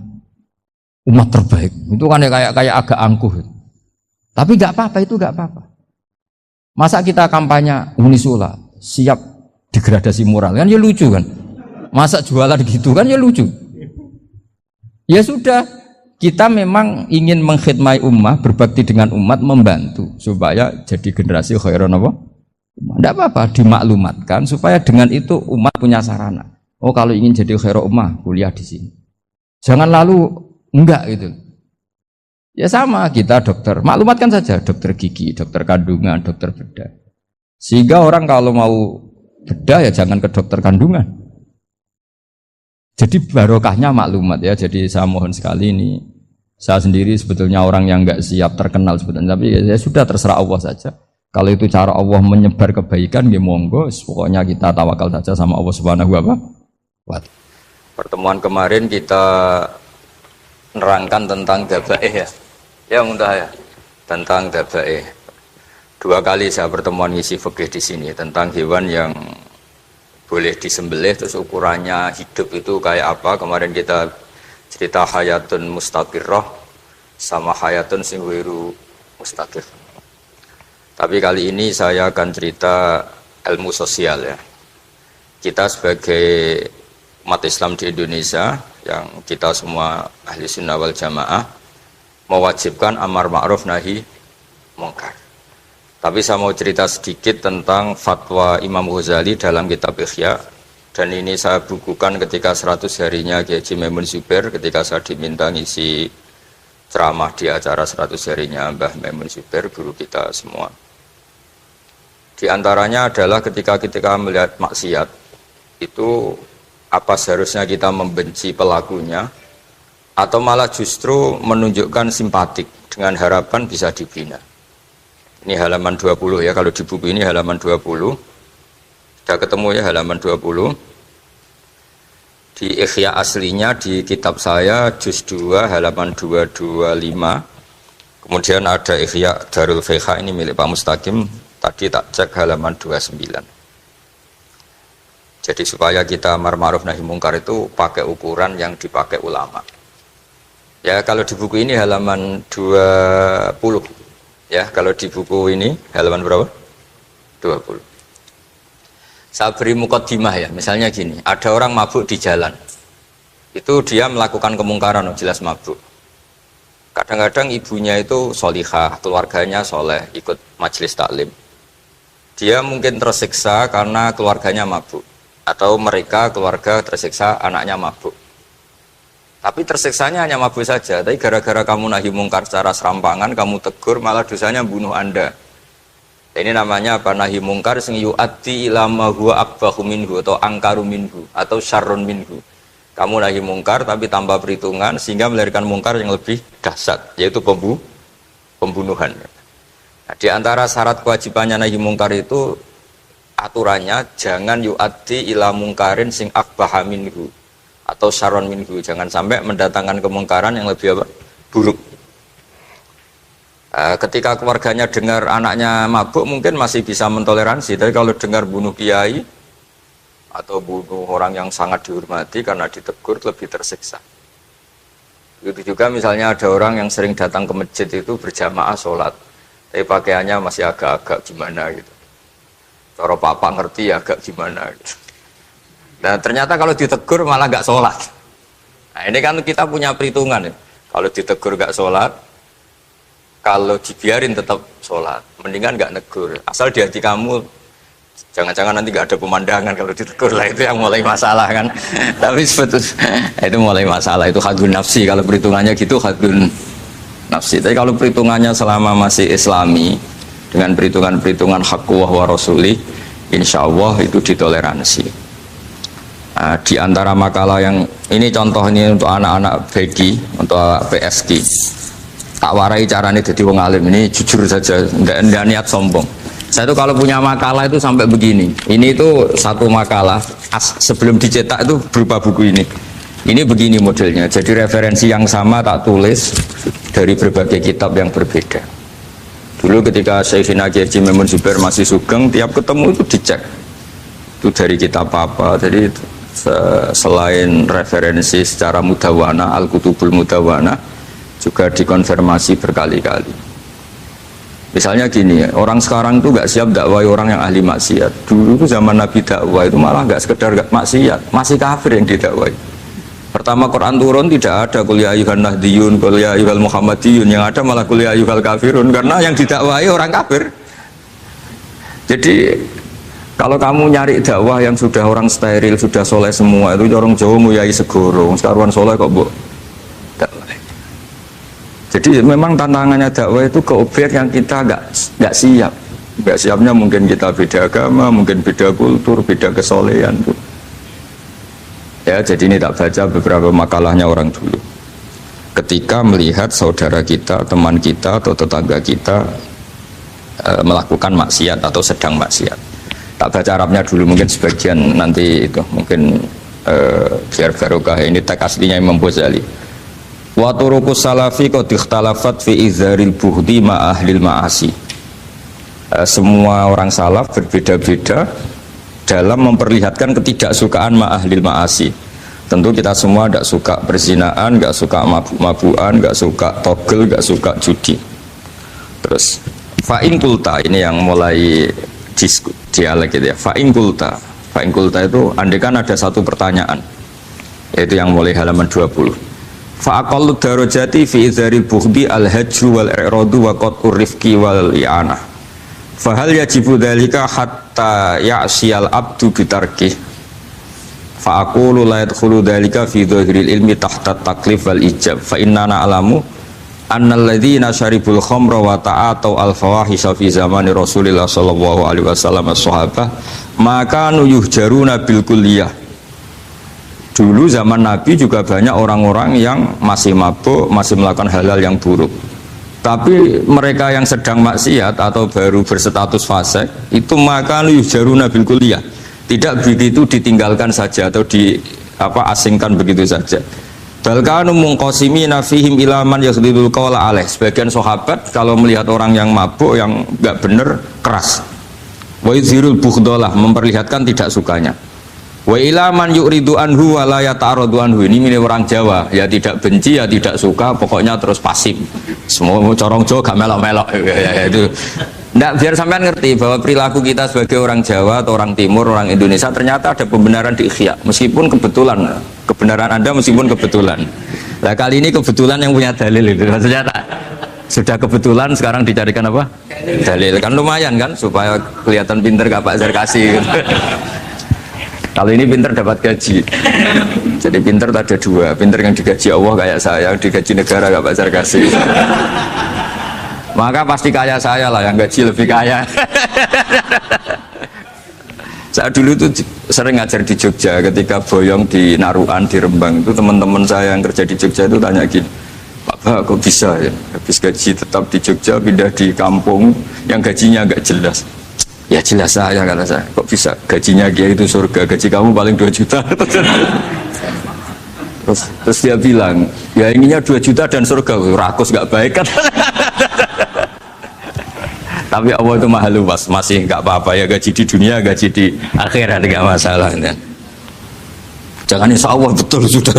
umat terbaik. Itu kan kayak agak angkuh. Tapi nggak apa-apa, itu nggak apa-apa. Masa kita kampanye Unisula siap degradasi moral, kan ya lucu kan. Masa jualan gitu kan ya lucu. Ya sudah, kita memang ingin mengkhidmati ummah, berbakti dengan umat, membantu supaya jadi generasi khairan apa? Tidak apa-apa, dimaklumatkan supaya dengan itu umat punya sarana. Oh kalau ingin jadi khairan ummah, kuliah di sini. Jangan lalu enggak gitu. Ya sama kita dokter, maklumatkan saja dokter gigi, dokter kandungan, dokter bedah. Sehingga orang kalau mau bedah ya jangan ke dokter kandungan. Jadi barokahnya maklumat ya. Jadi saya mohon sekali ini, saya sendiri sebetulnya orang yang enggak siap terkenal sebetulnya, tapi ya sudah terserah Allah saja. Kalau itu cara Allah menyebar kebaikan, ya monggo. Pokoknya kita tawakal saja sama Allah Subhanahu wa Ta'ala. Pertemuan kemarin kita nerangkan tentang dabaih ya. Ya mudah ya. Tentang dabaih. 2 kali saya pertemuan ngisi fikih di sini tentang hewan yang boleh disembelih terus ukurannya hidup itu kayak apa. Kemarin kita cerita hayatun mustaqirrah sama hayatun sing ghairu mustaqir. Tapi kali ini saya akan cerita ilmu sosial ya. Kita sebagai umat Islam di Indonesia yang kita semua ahli sunnah wal jamaah mewajibkan amar ma'ruf nahi mungkar. Tapi saya mau cerita sedikit tentang fatwa Imam Ghazali dalam kitab Ihya, dan ini saya bukukan ketika 100 harinya Kiai Haji Maimun Zubair ketika saya diminta ngisi ceramah di acara 100 harinya Mbah Maimun Zubair, guru kita semua. Di antaranya adalah ketika melihat maksiat itu apa seharusnya kita membenci pelakunya atau malah justru menunjukkan simpatik dengan harapan bisa dibina. Ini halaman 20 ya, kalau di buku ini halaman 20. Sudah ketemu ya halaman 20. Di Ihya aslinya di kitab saya juz 2 halaman 225. Kemudian ada Ihya Darul Fiqh ini milik Pak Mustaqim, tadi tak cek halaman 29. Jadi supaya kita amar ma'ruf nahi mungkar itu pakai ukuran yang dipakai ulama. Ya kalau di buku ini halaman 20. Ya kalau di buku ini halaman berapa? 20. Saya beri mukaddimah ya, misalnya gini, ada orang mabuk di jalan. Itu dia melakukan kemungkaran, jelas mabuk. Kadang-kadang ibunya itu solihah, keluarganya soleh, ikut majelis taklim. Dia mungkin tersiksa karena keluarganya mabuk, atau mereka keluarga tersiksa anaknya mabuk. Tapi tersiksanya hanya mabuk saja, tapi gara-gara kamu nahi mungkar secara serampangan, kamu tegur, malah dosanya bunuh Anda. Ini namanya apa? Nahi mungkar sing yu'addi ila ma huwa akbahu minhu atau angkaru minhu atau syarrun minhu. Kamu nahi mungkar tapi tanpa perhitungan sehingga melahirkan mungkar yang lebih dahsyat, yaitu pembunuhan. Nah, di antara syarat kewajibannya nahi mungkar itu aturannya jangan yu'addi ila mungkarin sing akbaha minhu atau syarrun minhu, jangan sampai mendatangkan kemungkaran yang lebih apa? Buruk. Ketika keluarganya dengar anaknya mabuk mungkin masih bisa mentoleransi, tapi kalau dengar bunuh kiai atau bunuh orang yang sangat dihormati karena ditegur lebih tersiksa. Begitu juga misalnya ada orang yang sering datang ke masjid itu berjamaah sholat, tapi pakaiannya masih agak-agak gimana gitu. Cara papa ngerti agak gimana gitu. Dan ternyata kalau ditegur malah nggak sholat. Nah, ini kan kita punya perhitungan ya. Kalau ditegur gak sholat, kalau dibiarin tetap sholat, mendingan gak negur. Asal di hati kamu, jangan-jangan nanti gak ada pemandangan kalau ditegur lah, itu yang mulai masalah kan. Tapi sebetulnya itu mulai masalah, itu hadun nafsi. Kalau perhitungannya gitu hadun nafsi. Tapi kalau perhitungannya selama masih islami, dengan perhitungan-perhitungan haqquh wa rasulih, insya Allah itu ditoleransi. Nah, di antara makalah yang ini contoh ini untuk anak-anak BG, untuk PSG, tak warai caranya jadi wong alim ini jujur saja, enggak niat sombong. Saya itu kalau punya makalah itu sampai begini. Ini itu satu makalah sebelum dicetak itu berupa buku ini. Ini begini modelnya. Jadi referensi yang sama tak tulis dari berbagai kitab yang berbeda. Dulu ketika Syekhina Kiai Haji Maimun Zubair masih sugeng, tiap ketemu itu dicek. Itu dari kitab apa. Jadi selain referensi secara mudawana, Al-Kutubul Mudawana, juga dikonfirmasi berkali-kali. Misalnya gini, orang sekarang itu gak siap dakwah orang yang ahli maksiat. Dulu itu zaman Nabi dakwah itu malah gak sekedar gak maksiat, masih kafir yang didakwai. Pertama Quran turun tidak ada qul ya ayyuhan nahdiyun, qul ya ayyuhal muhammadiyun, yang ada malah qul ya ayyuhal kafirun, karena yang didakwai orang kafir. Jadi kalau kamu nyari dakwah yang sudah orang steril, sudah soleh semua, itu orang Jawa nguyai segoro, sekaruan soleh kok bu dakwah. Jadi memang tantangannya dakwah itu ke objek yang kita nggak siap. Nggak siapnya mungkin kita beda agama, mungkin beda kultur, beda kesolehan tuh. Ya, jadi ini tak baca beberapa makalahnya orang dulu. Ketika melihat saudara kita, teman kita atau tetangga kita melakukan maksiat atau sedang maksiat. Tak baca Arabnya dulu, mungkin sebagian nanti itu mungkin biar barokah. Ini teks aslinya Imam Ghazali. Wa turuqus salafi qad ikhtalafat fi izharil buhdi ma ahlil ma'asi. Semua orang salaf berbeda-beda dalam memperlihatkan ketidaksukaan ma ahlil ma'asi. Tentu kita semua tidak suka perzinaan, nggak suka mabuk-mabukan, nggak suka togel, nggak suka judi. Terus fa'in kulta, ini yang mulai dialog gitu ya. Fa'in kulta itu andaikan ada satu pertanyaan, yaitu yang mulai halaman 20. Fa'aqallu darajati fi izharil bughdi al-hajru wal i'radu wa qat'ur rifqi wal i'anah. Fahal yajibu dzalika hatta ya'siyal abdu bitarkih. Fa'aqulu la yadkhulu dzalika fi dhahiril ilmi tahta taklif wal ijab. Fa innana alamu annal ladzina syaribul khamra wa ta'atau al fawahisha fi zamani Rasulillah sallallahu alaihi wasallam as-sahabah maka yuhjaruna bil kulliyah. Dulu zaman Nabi juga banyak orang-orang yang masih mabuk, masih melakukan hal-hal yang buruk. Tapi mereka yang sedang maksiat atau baru berstatus fasik itu maka yuhjaruna bil kulliyah. Tidak begitu ditinggalkan saja atau asingkan begitu saja. Balkanu mungqasimina fihim ila man yakhdhilul qawla alaih. Sebagian sahabat kalau melihat orang yang mabuk, yang enggak benar, keras. Wa yuzhirul bughdalah, memperlihatkan tidak sukanya. Wa ila man yuridu anhu wa la yata'aradu anhu. Ini milik orang Jawa, ya tidak benci, ya tidak suka, pokoknya terus pasif. Semua corong Jawa gak melok-melok ya, itu. Nggak, biar sampean ngerti bahwa perilaku kita sebagai orang Jawa atau orang Timur, orang Indonesia ternyata ada pembenaran di ikhya, meskipun kebetulan kebenaran Anda meskipun kebetulan. Nah kali ini kebetulan yang punya dalil itu maksudnya sudah kebetulan sekarang dicarikan apa? Dalil kan lumayan kan supaya kelihatan pinter gak Pak Zarkasi gitu. Kalau ini pinter dapat gaji. Jadi pinter ada dua, pinter yang digaji Allah kayak saya, yang digaji negara gak Pak Zarkasi. Maka pasti kaya saya lah, yang gaji lebih kaya. Saya dulu tuh sering ngajar di Jogja, ketika boyong di Naruan, di Rembang itu teman-teman saya yang kerja di Jogja itu tanya gini, Pak kok bisa ya habis gaji tetap di Jogja pindah di kampung yang gajinya agak jelas. Ya jelas saya, kata saya, kok bisa gajinya Kiai itu surga, gaji kamu paling 2 juta. Terus dia bilang, ya inginnya 2 juta dan surga, rakus gak baik kan. Tapi Allah itu maha luas, masih nggak apa-apa ya, gaji di dunia, gaji di akhirat nggak masalah kan? Jangan insya Allah betul sudah.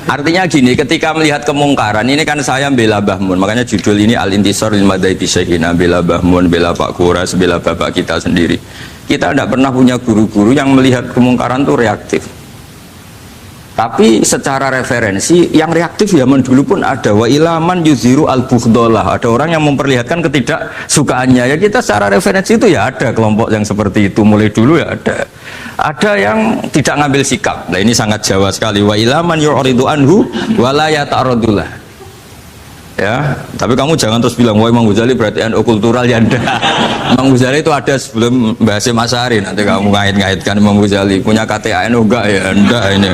Artinya gini, ketika melihat kemungkaran ini kan saya bela Mbah Mun, makanya judul ini Al-Intisar lil Madhabi Syekhina, bela Mbah Mun, bela Pak Kuras, bela bapak kita sendiri. Kita tidak pernah punya guru-guru yang melihat kemungkaran itu reaktif. Tapi secara referensi yang reaktif zaman dulu pun ada, wa ilaman yuziru al bughdalah, ada orang yang memperlihatkan ketidaksukaannya. Ya kita secara referensi itu ya ada kelompok yang seperti itu mulai dulu ya ada. Ada yang tidak ngambil sikap. Nah ini sangat Jawa sekali, wa ilaman yu'ridu anhu wa la yata'radullah. Ya, tapi kamu jangan terus bilang wah Imam Ghazali berarti NU kultural ya enggak. Imam Ghazali itu ada sebelum bahas Mas Ari, nanti kamu ngait-ngaitkan Imam Ghazali punya KTA NU enggak ya enggak ini.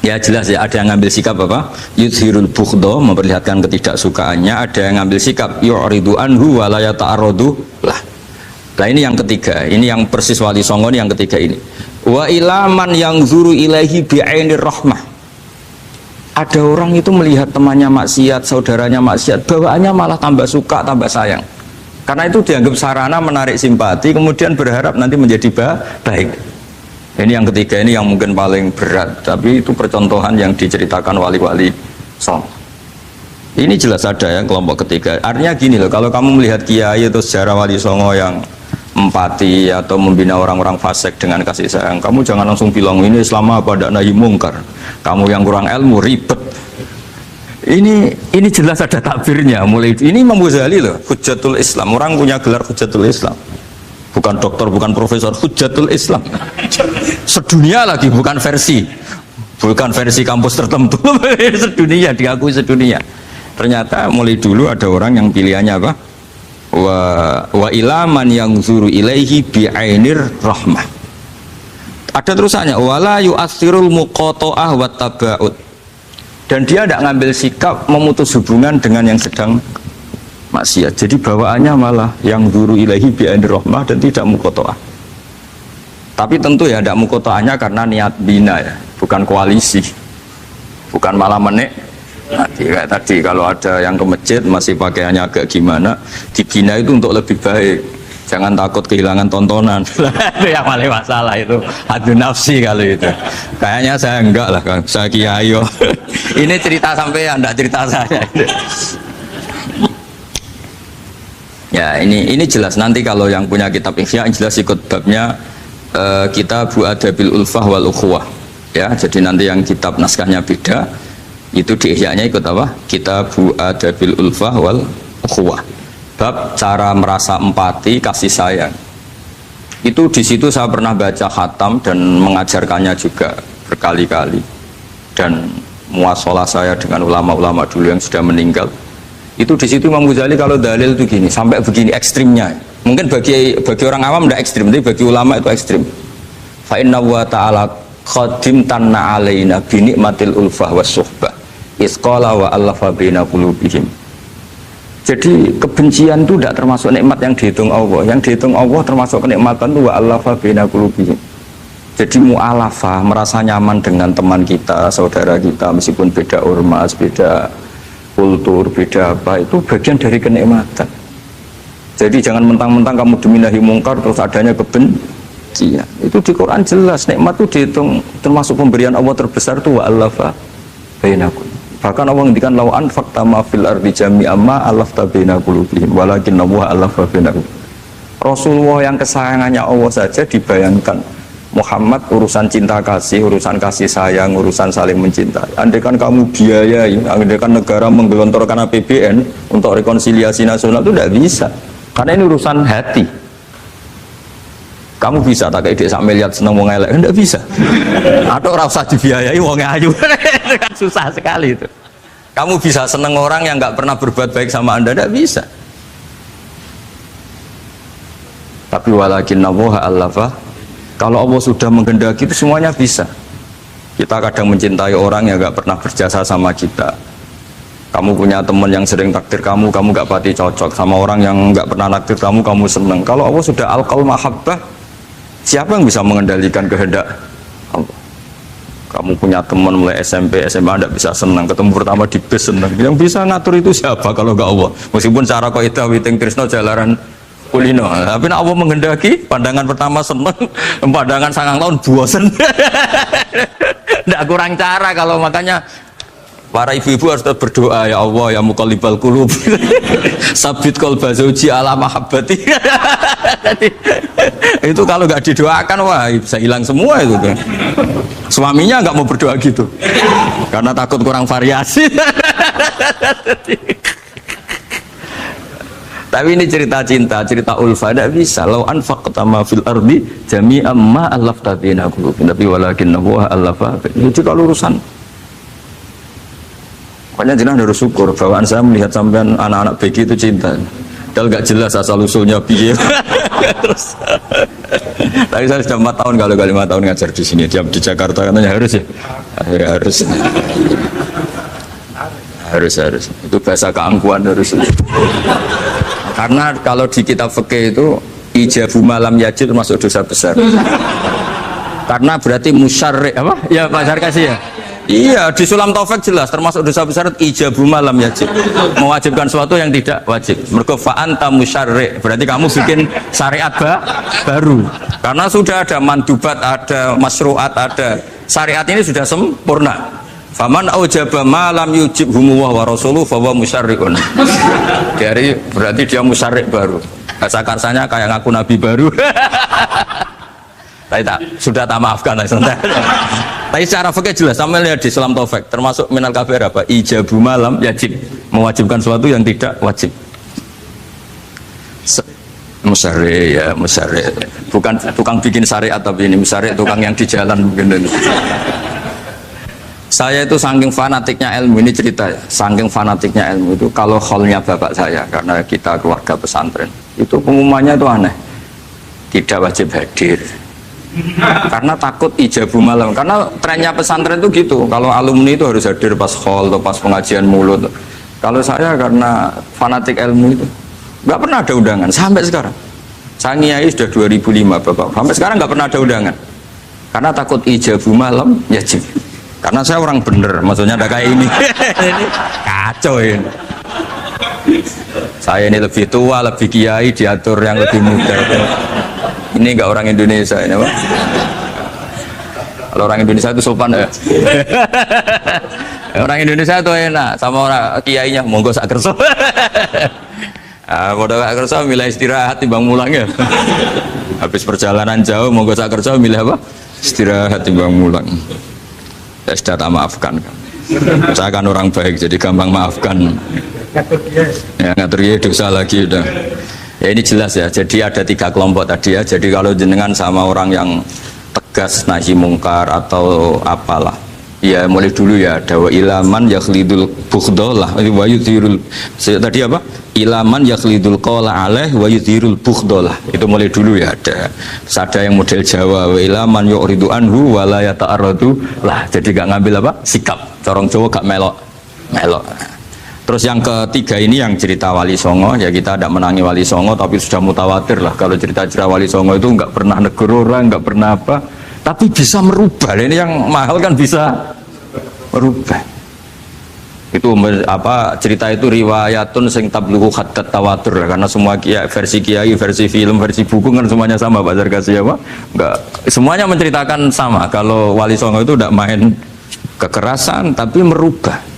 Ya jelas ya, ada yang ngambil sikap apa? Yudhirul bughdo, memperlihatkan ketidaksukaannya. Ada yang ngambil sikap yu'ridu anhu wa la yata'arradu lah. Nah ini yang ketiga, ini yang persis Wali Songo ini yang ketiga ini. Wa ilaman yang zuru ilaihi bi'ainir rahmah. Ada orang itu melihat temannya maksiat, saudaranya maksiat, bawaannya malah tambah suka, tambah sayang. Karena itu dianggap sarana menarik simpati, kemudian berharap nanti menjadi baik. Ini yang ketiga, ini yang mungkin paling berat, tapi itu percontohan yang diceritakan wali-wali Songo. Ini jelas ada ya kelompok ketiga. Artinya gini loh, kalau kamu melihat kiai atau sejarah Wali Songo yang empati atau membina orang-orang fasik dengan kasih sayang, kamu jangan langsung bilang ini Islam apa tidak nahi mungkar. Kamu yang kurang ilmu ribet. Ini jelas ada takbirnya. Mulai ini Imam Ghazali loh, Hujjatul Islam. Orang punya gelar Hujjatul Islam. Bukan dokter, bukan profesor, Hujjatul Islam. Sedunia lagi, bukan versi kampus tertentu. Sedunia, diakui sedunia. Ternyata mulai dulu ada orang yang pilihannya apa? Wa ilaman yang zuru ilaihi bi'ainir rahmah. Ada terusannya, wala yu'athirul muqata'ah wa taba'ud. Dan dia tidak ngambil sikap memutus hubungan dengan yang sedang maksiat. Jadi bawaannya malah yang zuru ilaihi bi'ainir rahmah dan tidak muqata'ah. Tapi tentu ya tidak muqata'ahnya karena niat bina ya, bukan koalisi. Bukan malah menik. Nanti kayak tadi kalau ada yang ke masjid masih pakaiannya agak gimana, dibina itu untuk lebih baik. Jangan takut kehilangan tontonan. Itu yang paling masalah itu. Hadu nafsi kalau itu. Kayaknya saya enggak lah, Kang. Saya kiai. Ini cerita sampean, enggak cerita saya. Ya, ini jelas nanti kalau yang punya kitab Ihya jelas ikut babnya Kitabu Adabil Ulfah wal Ukhuwah. Ya, jadi nanti yang kitab naskahnya beda. Itu di Ihya-nya ikut apa? Kitabu Adabil Ulfah wal Ukhuwah. Bab cara merasa empati, kasih sayang. Itu di situ saya pernah baca khatam dan mengajarkannya juga berkali-kali. Dan muasalah saya dengan ulama-ulama dulu yang sudah meninggal. Itu di situ Imam Ghazali kalau dalil itu gini, sampai begini ekstrimnya. Mungkin bagi orang awam tidak ekstrim, tapi bagi ulama itu ekstrim. Fa inna wa ta'ala qadim tanna alaina bi nikmatil ulfah was suhbah. Isqala wa allafa baina qulubihim. Jadi kebencian itu tidak termasuk nikmat yang dihitung Allah. Yang dihitung Allah termasuk kenikmatan itu wa allafa baina qulubihim. Jadi mu'alafa, merasa nyaman dengan teman kita, saudara kita, meskipun beda ormas, beda kultur, beda apa, itu bagian dari kenikmatan. Jadi jangan mentang-mentang kamu demi nahi mungkar terus adanya kebencian. Itu di Quran jelas, nikmat itu dihitung termasuk pemberian Allah terbesar itu wa allafa bainakum. Bahkan Allah ngendikan law anfaqta ma fil ardi jami'an ma alafta baina qulubihim walakin Allah alafa bainakum. Rasulullah yang kesayangannya Allah saja dibayangkan Muhammad urusan cinta kasih, urusan kasih sayang, urusan saling mencintai. Andai kan kamu biayai, andai kan negara menggelontorkan APBN untuk rekonsiliasi nasional itu tidak bisa. Karena ini urusan hati. Kamu bisa tak kayak sak miliar seneng wong elek, enggak bisa. Atau ora usah dibiayai wong ayu. Kan susah sekali itu. Kamu bisa seneng orang yang nggak pernah berbuat baik sama Anda, enggak bisa. Tapi walakin Allah allafa. Kalau Allah sudah menghendaki itu semuanya bisa. Kita kadang mencintai orang yang nggak pernah berjasa sama kita. Kamu punya teman yang sering takdir kamu nggak pati cocok sama orang yang nggak pernah takdir kamu seneng. Kalau Allah sudah alqal mahabbah, siapa yang bisa mengendalikan kehendak Allah? Kamu punya teman mulai SMP, SMA tidak bisa senang, ketemu pertama di bis senang. Yang bisa ngatur itu siapa kalau nggak Allah? Meskipun cara kaidah witing Trisno jalaran kulino, tapi nak Allah menghendaki, pandangan pertama senang, pandangan sangang tahun bosen. Tidak kurang cara kalau makanya para ibu-ibu harus berdoa, ya Allah ya muqallibal qulub sabit qalba zauji ala mahabbati. Itu kalau nggak didoakan wah bisa hilang semua itu kan. Suaminya nggak mau berdoa gitu karena takut kurang variasi. Tapi ini cerita cinta, cerita ulfa, tidak bisa. Lau anfaqta ma fil ardi jami'an ma allafta baina qulubihim, tapi walakinnahu allafa. Itu kalau urusan. Makanya jenengan harus syukur. Bawaan saya melihat sampean anak-anak BG itu cinta. Padahal nggak jelas asal usulnya piye. Terus. Tapi saya sudah 4 tahun, kalau 5 tahun ngajar di sini. Di Jakarta katanya harus ya. Akhirnya harus. Harus. Itu bahasa keangkuhan harus. Karena kalau di kitab fikih itu ijabu malam yajid termasuk dosa besar. Karena berarti musyarri apa? Ya Pak Sarkasi ya. Iya, di Sulam Taufik jelas termasuk dosa besar ijabu malam yajid. Mewajibkan sesuatu yang tidak wajib. Mergo fa anta musyarri, berarti kamu bikin syariat baru. Karena sudah ada mandubat, ada masruat, ada syariat ini sudah sempurna. Faman aujaba ma lam yujibhumu wa rasuluhu fa huwa musyarri'un. Jadi berarti dia musyarrik baru. Bahasa karsanya kayak ngaku nabi baru. Tapi sudah tak maafkan lah santai. Tapi secara fikih jelas sama lihat di Sulam Taufik termasuk minal kabair apa? Ijabu malam yajib, mewajibkan sesuatu yang tidak wajib. Musyarrik ya, musyarrik. Bukan tukang bikin syariat tapi ini musyarrik tukang yang di jalan mungkin. Saya itu saking fanatiknya ilmu, ini cerita ya, saking fanatiknya ilmu itu kalau hallnya bapak saya, karena kita keluarga pesantren, itu pengumumannya itu aneh, tidak wajib hadir karena takut ijabu malam, karena trennya pesantren itu gitu, kalau alumni itu harus hadir pas hall atau pas pengajian mulut. Kalau saya karena fanatik ilmu itu nggak pernah ada undangan sampai sekarang. Saya ngiyai sudah 2005 bapak, sampai sekarang nggak pernah ada undangan karena takut ijabu malam yajib. Karena saya orang bener, maksudnya ada kayak ini. Ini kacau ini. Saya ini lebih tua, lebih kiai, diatur yang lebih muda. Ini enggak orang Indonesia ini, Pak. Kalau orang Indonesia itu sopan ya. Orang Indonesia itu enak, sama orang kiainya monggo sak kerso. Bodoh sak kerso milih istirahat timbang mulang ya. Habis perjalanan jauh monggo sak kerso milih apa? Istirahat timbang mulang. Ya sudah tak maafkan. Saya kan orang baik jadi gampang maafkan. Ya ngatur ya dosa lagi udah. Ya ini jelas ya. Jadi ada 3 kelompok tadi ya. Jadi kalau jenengan sama orang yang tegas nahi mungkar atau apalah, ya mulai dulu ya ada wa ilaman yakhlidul bughdhalah wa yudhirul tadi apa? Ilaman yakhlidul qala alaih wa yudhirul bughdhalah. Itu mulai dulu ya ada. Terus ada yang model Jawa wa ilaman yu'ridu anhu wa la yata'arradu lah. Jadi gak ngambil apa? Sikap. Corong Jawa gak melok. Terus yang ketiga ini yang cerita Wali Songo, ya kita tidak menangi Wali Songo tapi sudah mutawatir lah kalau cerita-cerita Wali Songo itu nggak pernah negur orang, nggak pernah apa, tapi bisa merubah. Ini yang mahal kan bisa merubah. Itu apa cerita itu riwayatun sing tablughu hatta tawatur lah, karena semua versi kiai, versi film, versi buku kan semuanya sama Pak Zarkasi apa? Enggak, semuanya menceritakan sama. Kalau Wali Songo itu tidak main kekerasan tapi merubah.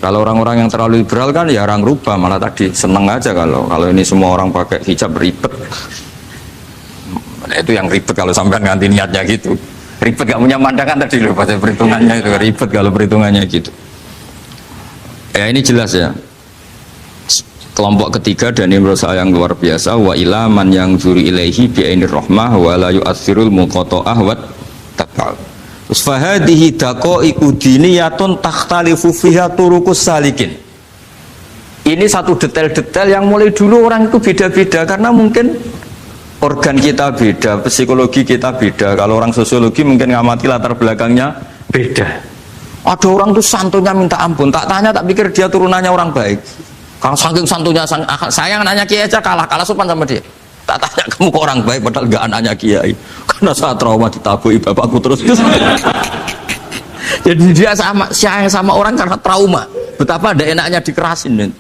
Kalau orang-orang yang terlalu liberal kan ya orang rubah, malah tadi seneng aja kalau ini semua orang pakai hijab ribet. Nah, itu yang ribet kalau sampai ganti niatnya gitu. Ribet gak punya pandangan tadi loh pada perhitungannya itu ribet kalau perhitungannya gitu. Ya ini jelas ya. Kelompok ketiga dan ini menurut saya yang luar biasa, wa ila man yang zuri ilaihi bi ainir rahmah wa la yu'athirul muqata'ah wa taqal. Terus fahadihi daqaiqu diniyatun takhtalifu fiha turuqus salikin. Ini satu detail-detail yang mulai dulu orang itu beda-beda karena mungkin organ kita beda, psikologi kita beda. Kalau orang sosiologi mungkin ngamati latar belakangnya beda. Ada orang tuh santunya minta ampun, tak tanya tak pikir dia turunannya orang baik. Kalau saking santunya saya nanya kiai aja kalah sopan sama dia. Tak tanya kamu kok orang baik padahal gak anaknya kiai. Karena saat trauma ditabui bapakku terus. Jadi dia sayang sama orang karena trauma. Betapa ada enaknya dikerasin.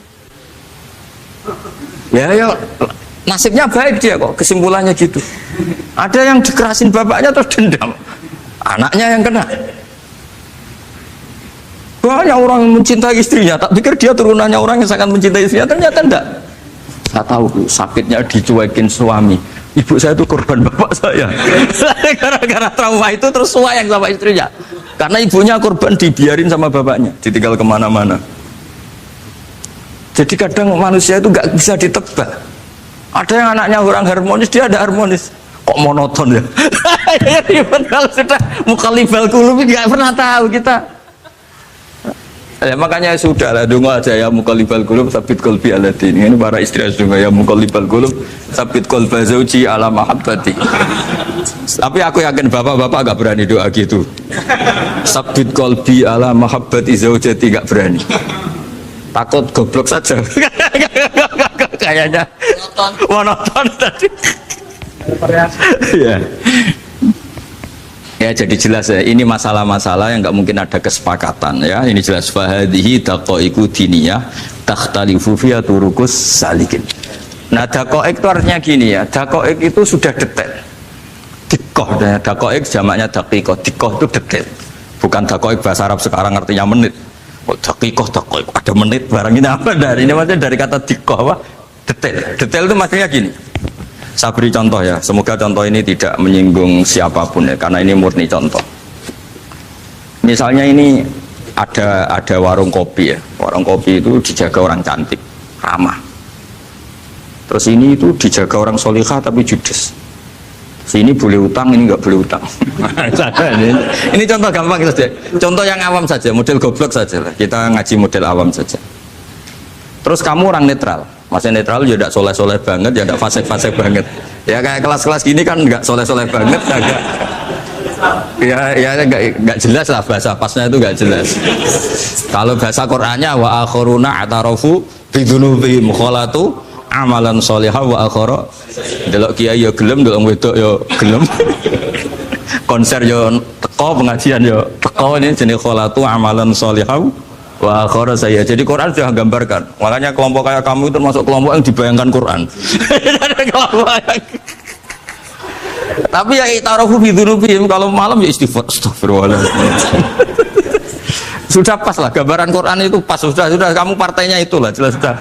Ya nasibnya baik dia kok, kesimpulannya gitu. Ada yang dikerasin bapaknya terus dendam, anaknya yang kena. Banyak orang yang mencintai istrinya, tak pikir dia turunannya orang yang sangat mencintai istrinya, ternyata enggak. Saya tahu sakitnya dicuekin suami, ibu saya itu korban bapak saya. Gara-gara trauma itu terus sayang sama istrinya. Karena ibunya korban dibiarin sama bapaknya, ditinggal kemana-mana. Jadi kadang manusia itu nggak bisa ditebak. Ada yang anaknya orang harmonis, dia ada harmonis. Kok monoton ya? Kalau sudah mukallibal qulub nggak pernah tahu kita. Ya, makanya sudah lah, donga aja ya mukallibal qulub sabit qalbi ala din. Ini para istri donga ya mukallibal qulub sabit qalba zauji ala mahabbati. Tapi aku yakin bapak-bapak gak berani doa gitu. Sabit qalbi ala mahabbati zaujati gak berani. Takut goblok saja. Kayaknya monoton tadi. Ya. Ya, jadi jelas ya, ini masalah-masalah yang nggak mungkin ada kesepakatan ya. Ini jelas fahadihi daqaiqu diniyah takhtalifu fiha turuqus salikin. Nah, daqaiq itu artinya gini ya, daqaiq itu sudah detail. Dikoh, daqaiq jamaknya daqiqah. Dikoh itu detail. Bukan daqaiq bahasa Arab sekarang artinya menit. Oh, daqiqah, daqaiq ada menit barang ini apa dari ini maksudnya dari kata dikoh apa? Detail. Detail itu maksudnya gini. Saya beri contoh ya, semoga contoh ini tidak menyinggung siapapun ya, karena ini murni contoh. Misalnya ini ada warung kopi ya, warung kopi itu dijaga orang cantik, ramah. Terus ini itu dijaga orang solihah tapi judes. Sini boleh utang, ini nggak boleh utang. Ini contoh gampang saja, contoh yang awam saja, model goblok saja lah. Kita ngaji model awam saja. Terus kamu orang netral. Maksudnya netral ya tidak soleh-soleh banget, ya tidak fasik-fasik banget. Ya kayak kelas-kelas gini kan nggak soleh-soleh banget, agak ya nggak jelas lah bahasa pasnya itu nggak jelas. Kalau bahasa Qur'annya wa akhiruna atarafu bidunubihim kholatu amalan solihah wa akhara. Delok kiai ya gelem, delok wedok ya gelem. Konser ya teko, pengajian ya teko, ini jenis kholatu amalan solihah wa akhara saya. Jadi Quran sudah gambarkan. Makanya kelompok kayak kamu itu termasuk kelompok yang dibayangkan Quran. Tapi ya itarafu bidunubihim, kalau malam ya istighfar, astagfirullahaladzim. Sudah pas lah gambaran Quran itu pas, sudah kamu partainya itulah jelas sudah.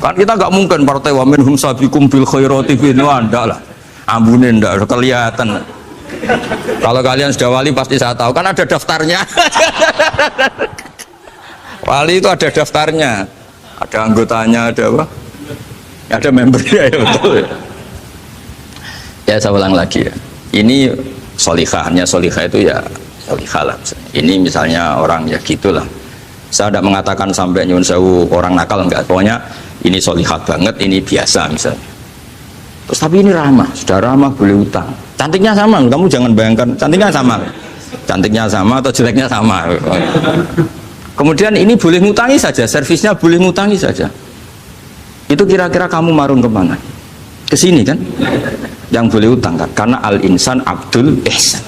Kan kita nggak mungkin partai wa minhum sabiqum bil khairati bin wanda lah. Ambunin ndak kelihatan. Kalau kalian sudah wali pasti saya tahu, kan ada daftarnya. Wali itu ada daftarnya, ada anggotanya, ada apa? Ada membernya ya betul. Ya saya ulang lagi ya. Ini solihahnya, solihah itu ya solihah lah. Ini misalnya orang ya gitulah. Saya tidak mengatakan sampai nyun sewu orang nakal enggak. Pokoknya ini solihah banget, ini biasa misalnya. Terus tapi ini ramah, sudah ramah boleh utang. Cantiknya sama, kamu jangan bayangkan cantiknya sama. Cantiknya sama atau jeleknya sama. Kemudian ini boleh ngutangi saja, servisnya boleh ngutangi saja. Itu kira-kira kamu marung kemana? Ke sini kan? Yang boleh utang kan? Karena al-insan abdul ihsan.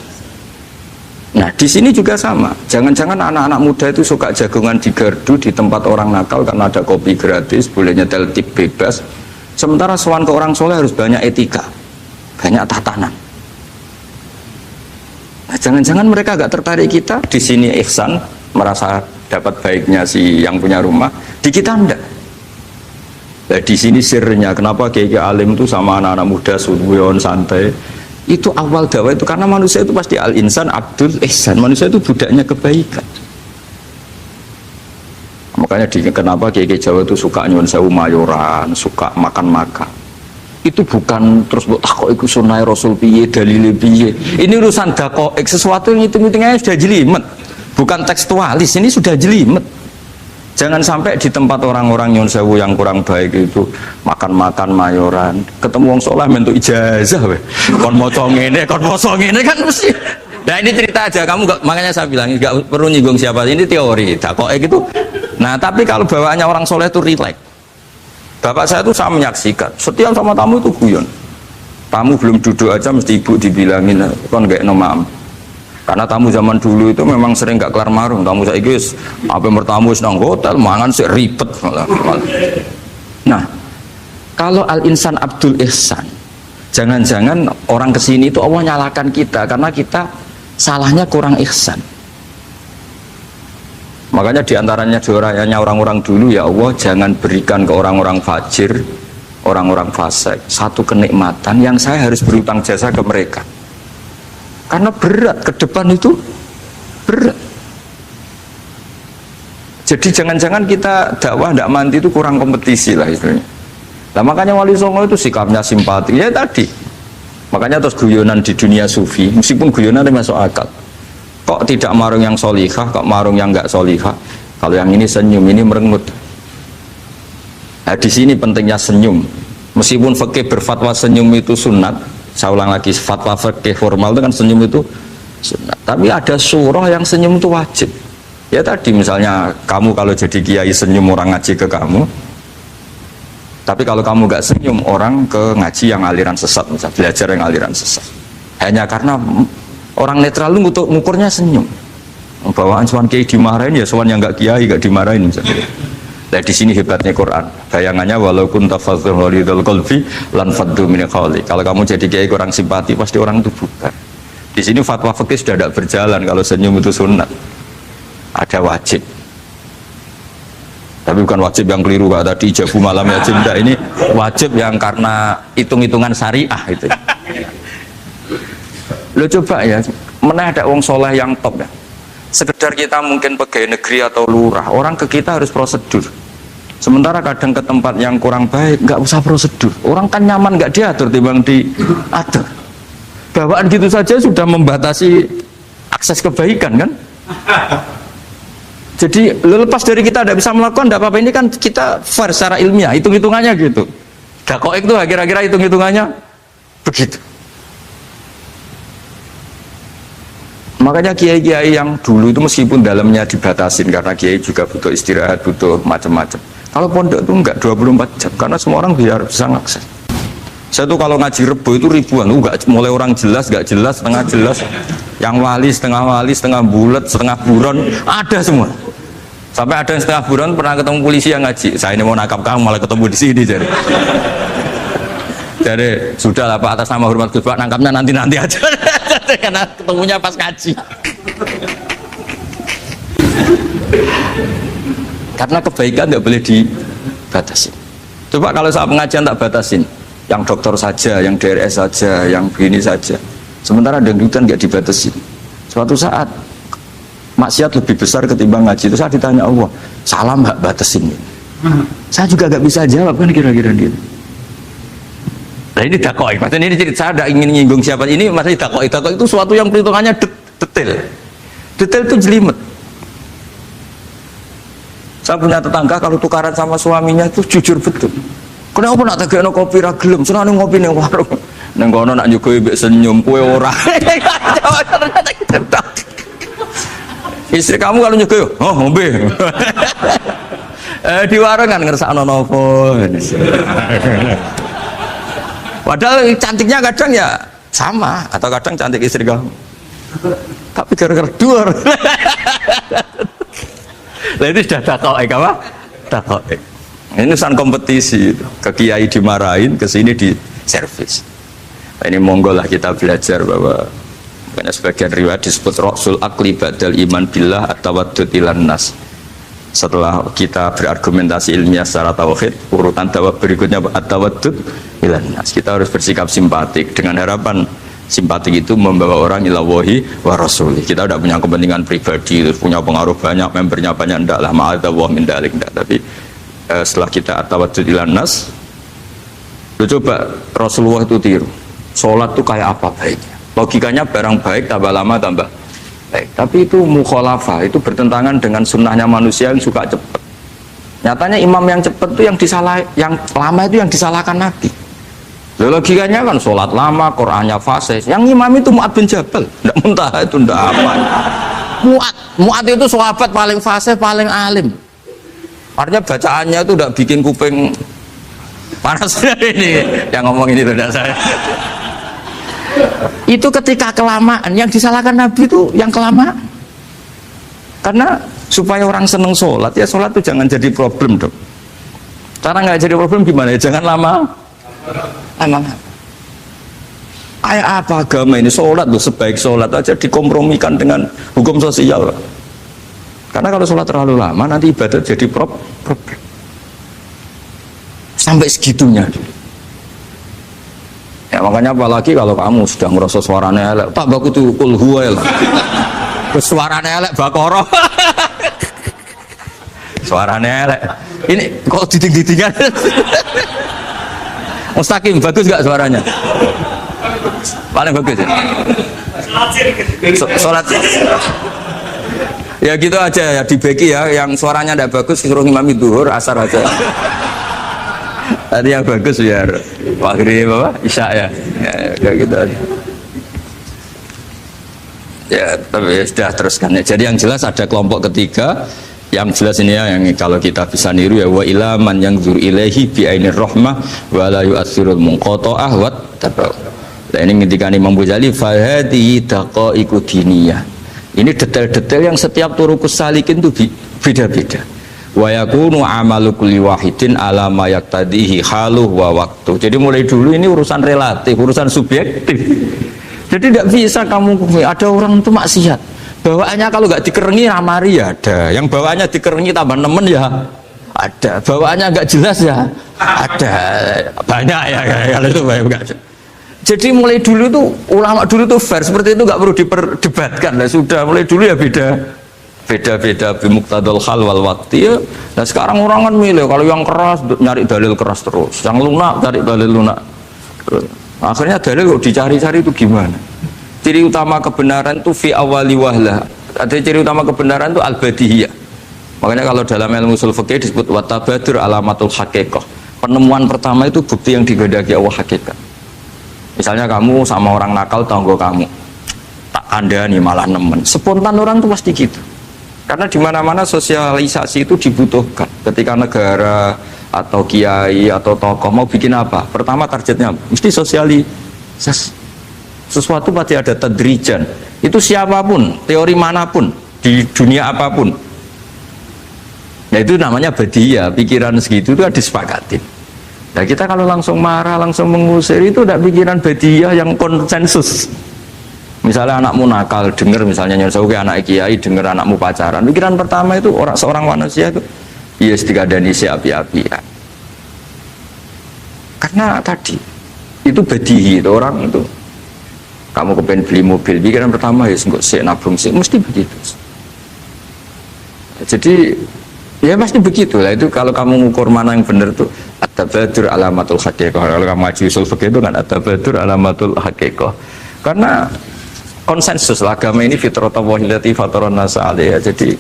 Nah di sini juga sama. Jangan-jangan anak-anak muda itu suka jagongan di gardu di tempat orang nakal karena ada kopi gratis, boleh nyetel tip bebas. Sementara sowan ke orang soleh harus banyak etika, banyak tatanan. Nah, jangan-jangan mereka agak tertarik kita di sini ihsan, merasa dapat baiknya si yang punya rumah, di kita enggak. Nah, di sini sirnya kenapa kiai alim itu sama anak-anak muda subuyon santai. Itu awal dakwah itu karena manusia itu pasti al-insan abdul ihsan, manusia itu budaknya kebaikan. Makanya kenapa kiai Jawa itu suka nyuwun sewu mayoran, suka makan-makan. Itu bukan terus buat kok iku sunai Rasul piye, dalile piye. Ini urusan daqaiq, sesuatu yang hitung-hitungannya sudah jelimet. Bukan tekstualis, ini sudah jelimet. Jangan sampai di tempat orang-orang nyuwun sewu yang kurang baik itu makan-makan mayoran, ketemu wong saleh mentuk ijazah we. Kon maca ngene, kon poso ngene kan mesti. Nah ini cerita aja, kamu gak, makanya saya bilang nggak perlu nyinggung siapa, ini teori daqaiq gitu. Nah tapi kalau bawaannya orang soleh itu rileks. Bapak saya itu saya menyaksikan setiap sama tamu itu guyon. Tamu belum duduk aja mesti ibu dibilangin kon gak nomam. Karena tamu zaman dulu itu memang sering gak kelar marung. Tamu saya guys apa bertamu nang hotel mangan sih ribet malah. Nah kalau al-insan abdul ihsan, jangan-jangan orang kesini itu Allah nyalakan kita karena kita salahnya kurang ihsan. Makanya diantaranya doanya orang-orang dulu, ya Allah jangan berikan ke orang-orang fajir orang-orang fasik, satu kenikmatan yang saya harus berutang jasa ke mereka. Karena berat, ke depan itu berat. Jadi jangan-jangan kita dakwah tidak mandi itu kurang kompetisi lah istilahnya. Nah makanya Wali Songo itu sikapnya simpati. Ya tadi, makanya terus guyonan di dunia sufi, meskipun guyonan masuk akal. Kok tidak marung yang solihah, kok marung yang enggak solihah? Kalau yang ini senyum, ini merengut. Nah, di sini pentingnya senyum. Meskipun fikih berfatwa senyum itu sunat, saya ulang lagi, fatwa fikih formal itu kan senyum itu sunat. Tapi ada surah yang senyum itu wajib. Ya tadi misalnya kamu kalau jadi kiai senyum orang ngaji ke kamu. Tapi kalau kamu nggak senyum orang ke ngaji yang aliran sesat, misalnya belajar yang aliran sesat. Hanya karena orang netral lu ngukurnya senyum. Bawaan sowan kiai dimarahin ya sowan yang nggak kiai nggak dimarahin misalnya. Nah di sini hebatnya Quran. Bayangannya walaupun tafadzul walidul qalbi lan faddu min qawli. Kalau kamu jadi kiai kurang simpati pasti orang itu bubar. Di sini fatwa fikih sudah tidak berjalan kalau senyum itu sunat. Ada wajib. Tapi bukan wajib yang keliru Pak tadi ijabu malam ya tidak, ini wajib yang karena hitung-hitungan syariah itu. Lo coba ya, mana ada wong soleh yang top ya. Sekedar kita mungkin pegawai negeri atau lurah, orang ke kita harus prosedur. Sementara kadang ke tempat yang kurang baik nggak usah prosedur, orang kan nyaman nggak diatur timbang diatur. Bawaan gitu saja sudah membatasi akses kebaikan kan. Jadi lepas dari kita tidak bisa melakukan tidak apa-apa, ini kan kita fair secara ilmiah, hitung-hitungannya gitu. Dakoik itu kira-kira hitung-hitungannya begitu. Makanya kiai-kiai yang dulu itu meskipun dalamnya dibatasin karena kiai juga butuh istirahat, butuh macam-macam. Kalau pondok itu enggak 24 jam karena semua orang biar bisa ngakses. Saya tuh kalau ngaji Rebo itu ribuan, enggak mulai orang jelas, enggak jelas, setengah jelas, yang wali, setengah bulat, setengah buron, ada semua. Sampai ada yang setengah buron pernah ketemu polisi yang ngaji. Saya ini mau nangkap kamu malah ketemu di sini jadi. Jadi sudah lah Pak, atas nama hormat Gus Pak, nangkapnya nanti aja. Karena ketemunya pas ngaji. Karena kebaikan tidak boleh dibatasi. Coba kalau saat pengajian tak batasin, yang dokter saja, yang DRS saja, yang begini saja. Sementara dangdutan nggak dibatasi. Suatu saat maksiat lebih besar ketimbang ngaji. Itu saya ditanya Allah, salam nggak batasin? Saya juga nggak bisa jawab kan kira-kira gitu. Nah ini dakwah, maksudnya ini cerita, saya tidak ingin nyinggung siapa ini, maksudnya dakwah itu suatu yang perhitungannya detail itu jelimet. Saya punya tetangga kalau tukaran sama suaminya itu jujur betul. Kenapa nak tegakno kopi ra gelem, senane ngopi ning warung. Nang kono nak nyugoi mbek senyum kowe ora. Istri kamu kalau nyugoi, oh ngombe. Di warung kan ngersakno nopo. Padahal cantiknya kadang ya sama, atau kadang cantik istri kamu. Tapi gara-gara dua. Nah itu sudah dakwah apa? Dakwah. Ini urusan kompetisi. Ke kiai dimarahin, ke sini di servis. Nah, ini monggo lah kita belajar bahwa karena sebagian riwayat disebut Rasul Akli Badal Iman Billah At-Tawaddud Ilan Nas. Setelah kita berargumentasi ilmiah secara tauhid, urutan dakwah berikutnya at-tawaddud ilan nas. Kita harus bersikap simpatik dengan harapan simpatik itu membawa orang ila wahi wa rasuli. Kita tidak punya kepentingan pribadi, punya pengaruh banyak, membernya banyak, enggak lah, ma'adzallah min dalik, enggak. Tapi setelah kita at-tawaddud ilan nas, coba Rasulullah itu tiru. Sholat itu kayak apa baiknya? Logikanya barang baik tambah lama tambah baik, tapi itu mukhalafah, itu bertentangan dengan sunnahnya manusia yang suka cepat. Nyatanya imam yang cepat itu yang lama itu yang disalahkan Nabi. Logikanya kan sholat lama, Qur'annya fasih. Yang imam itu Mu'ad bin Jabal, tidak muntah itu tidak apa. Mu'ad itu sahabat paling fasih, paling alim. Artinya bacaannya itu tidak bikin kuping panas ini. Yang ngomong ini tidak saya. Itu ketika kelamaan, yang disalahkan Nabi itu yang kelamaan. Karena supaya orang seneng sholat, ya sholat itu jangan jadi problem dong. Cara nggak jadi problem gimana ya? Jangan lama. Kayak apa agama ini? Sholat loh, sebaik sholat aja dikompromikan dengan hukum sosial. Karena kalau sholat terlalu lama nanti ibadah jadi problem. Sampai segitunya. makanya apalagi kalau kamu sudah ngerasa suaranya elek, tak baku tuh kul huwa lah. Suaranya elek Baqarah. Suaranya elek. Ini kok diting-ditingan. Mustaqim bagus gak suaranya? Paling bagus ya. Sholat. Ya gitu aja ya, dibagi ya, yang suaranya tidak bagus suruh imami duhur, asar aja. Tadi yang bagus biar maghrib apa isya ya, kayak gitu aja. Ya tapi sudah teruskan ya. Jadi yang jelas ada kelompok ketiga, yang jelas ini ya, yang kalau kita bisa niru ya, wa ilaman yang zur ilaihi bi ainir rahmah wa la yu'athirul munqata'ah wa tabau. Nah ini ketika Imam Ghazali fahadi daqaiqu diniyah. Ini detail-detail yang setiap turukus salikin itu beda-beda. Wa yakunu amalu kulli wahidin ala ma yaqtadihi haluh wa waktu. Jadi mulai dulu ini urusan relatif, urusan subjektif. Jadi tidak bisa kamu ada orang itu maksiat. Bawaannya kalau nggak dikerengi amari ya ada. Yang bawaannya dikerengi tambah nemen ya ada. Bawaannya nggak jelas ya ada. Banyak ya kalau itu banyak. Jadi mulai dulu tuh ulama dulu tuh fair seperti itu nggak perlu diperdebatkan lah, sudah mulai dulu ya beda bimuqtadal hal wal waqti ya. Nah sekarang orang kan milih, kalau yang keras nyari dalil keras terus, yang lunak cari dalil lunak terus. Akhirnya dalil kok dicari-cari itu gimana? Ciri utama kebenaran itu fi awali wahlah. Ada ciri utama kebenaran itu al-badihiyah. Makanya kalau dalam ilmu ushul fikih disebut watabadur alamatul haqiqah. Penemuan pertama itu bukti yang digandaki Allah hakikat. Misalnya kamu sama orang nakal tanggo kamu, tak kandani malah nemen. Spontan orang itu pasti gitu. Karena di mana-mana sosialisasi itu dibutuhkan. Ketika negara atau kiai atau tokoh mau bikin apa, pertama targetnya mesti sosialisasi. Sesuatu pasti ada tadrijan. Itu siapapun, teori manapun, di dunia apapun. Nah itu namanya badiyah, pikiran segitu itu disepakatin. Nah kita kalau langsung marah, langsung mengusir itu tidak pikiran badiyah yang konsensus. Misalnya anakmu nakal, dengar misalnya nyuruh anak kiai, dengar anakmu pacaran. Pikiran pertama itu seorang manusia itu, iya dikadani si api-api ya. Karena tadi itu badihi itu orang itu. Kamu kepengen beli mobil, pikiran pertama ya nggak sih nabung sih, mesti begitu. Jadi ya pasti begitu lah. Itu kalau kamu mengukur mana yang benar tuh at-tabadur alamatul haqiqah. Kalau kamu ngaji usul fikih itu kan at-tabadur alamatul haqiqah. Karena konsensus lah, agama ini fitratallahi allati fataran nas 'alaiha. Jadi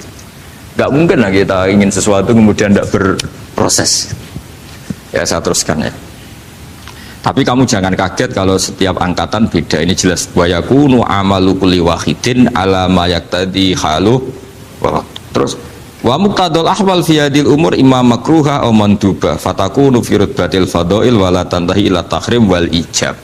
nggak mungkin lah kita ingin sesuatu kemudian tidak berproses. Ya saya teruskan ya. Tapi kamu jangan kaget kalau setiap angkatan beda. Ini jelas wa yakunu amalu kulli wahidin ala ma yaqtadi haluh wa terus wa muqtadal ahwal fi hadil umur imam makruha aw manduba fatakunu fi rutbatil fadail wala tantahi ila tahrim wal ijab.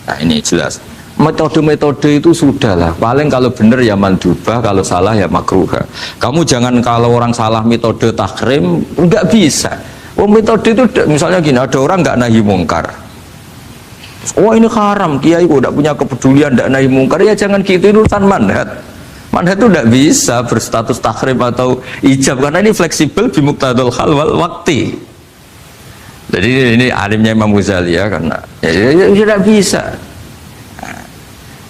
Nah ini jelas metode-metode itu sudah lah, paling kalau benar ya mandubah, kalau salah ya makruha. Kamu jangan kalau orang salah metode tahrim enggak bisa. Oh metode itu misalnya gini, ada orang enggak nahi mungkar, oh ini haram, kiai kok tidak punya kepedulian tidak nahi mungkar, ya jangan gitu, itu urusan manhat. Manhat itu tidak bisa berstatus tahrim atau ijab karena ini fleksibel bimuqtadal hal wal waqti. Jadi ini alimnya Imam Ghazali ya, karena ya tidak bisa.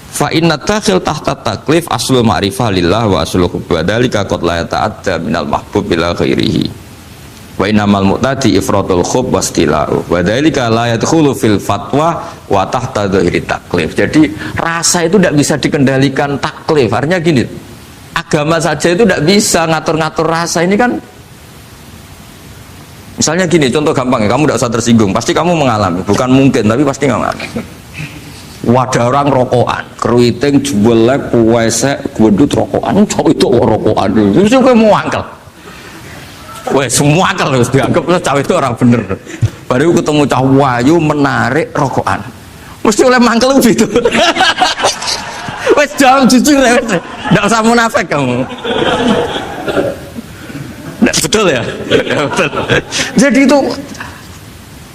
Fa inna takhil tahta taklif aslul ma'rifah lillah wa aslul hubba dzalika qad la yata'adda minal mahbub ila ghairihi. Wa innamal mu'tadi ifratul khub wastila'u wa dzalika la yadkhulu fil fatwa wa tahta dhahiri taklif. Jadi rasa itu tidak bisa dikendalikan taklif. Artinya gini, agama saja itu tidak bisa ngatur-ngatur rasa. Ini kan misalnya gini, contoh gampang ya, kamu tidak usah tersinggung, pasti kamu mengalami, bukan mungkin tapi pasti mengalami. Wadah orang rokokan, keriting, jebelek, puwesek, gedut rokokan, cowok itu rokokan dulu, itu kamu mau angkel. Wah, semua akal harus dianggap cowok itu orang bener. Baru ketemu cowok wayu menarik rokokan, mesti oleh mangkel gitu. Wes jawab jujur ya, tidak usah munafik kamu. Betul ya? Betul. Jadi itu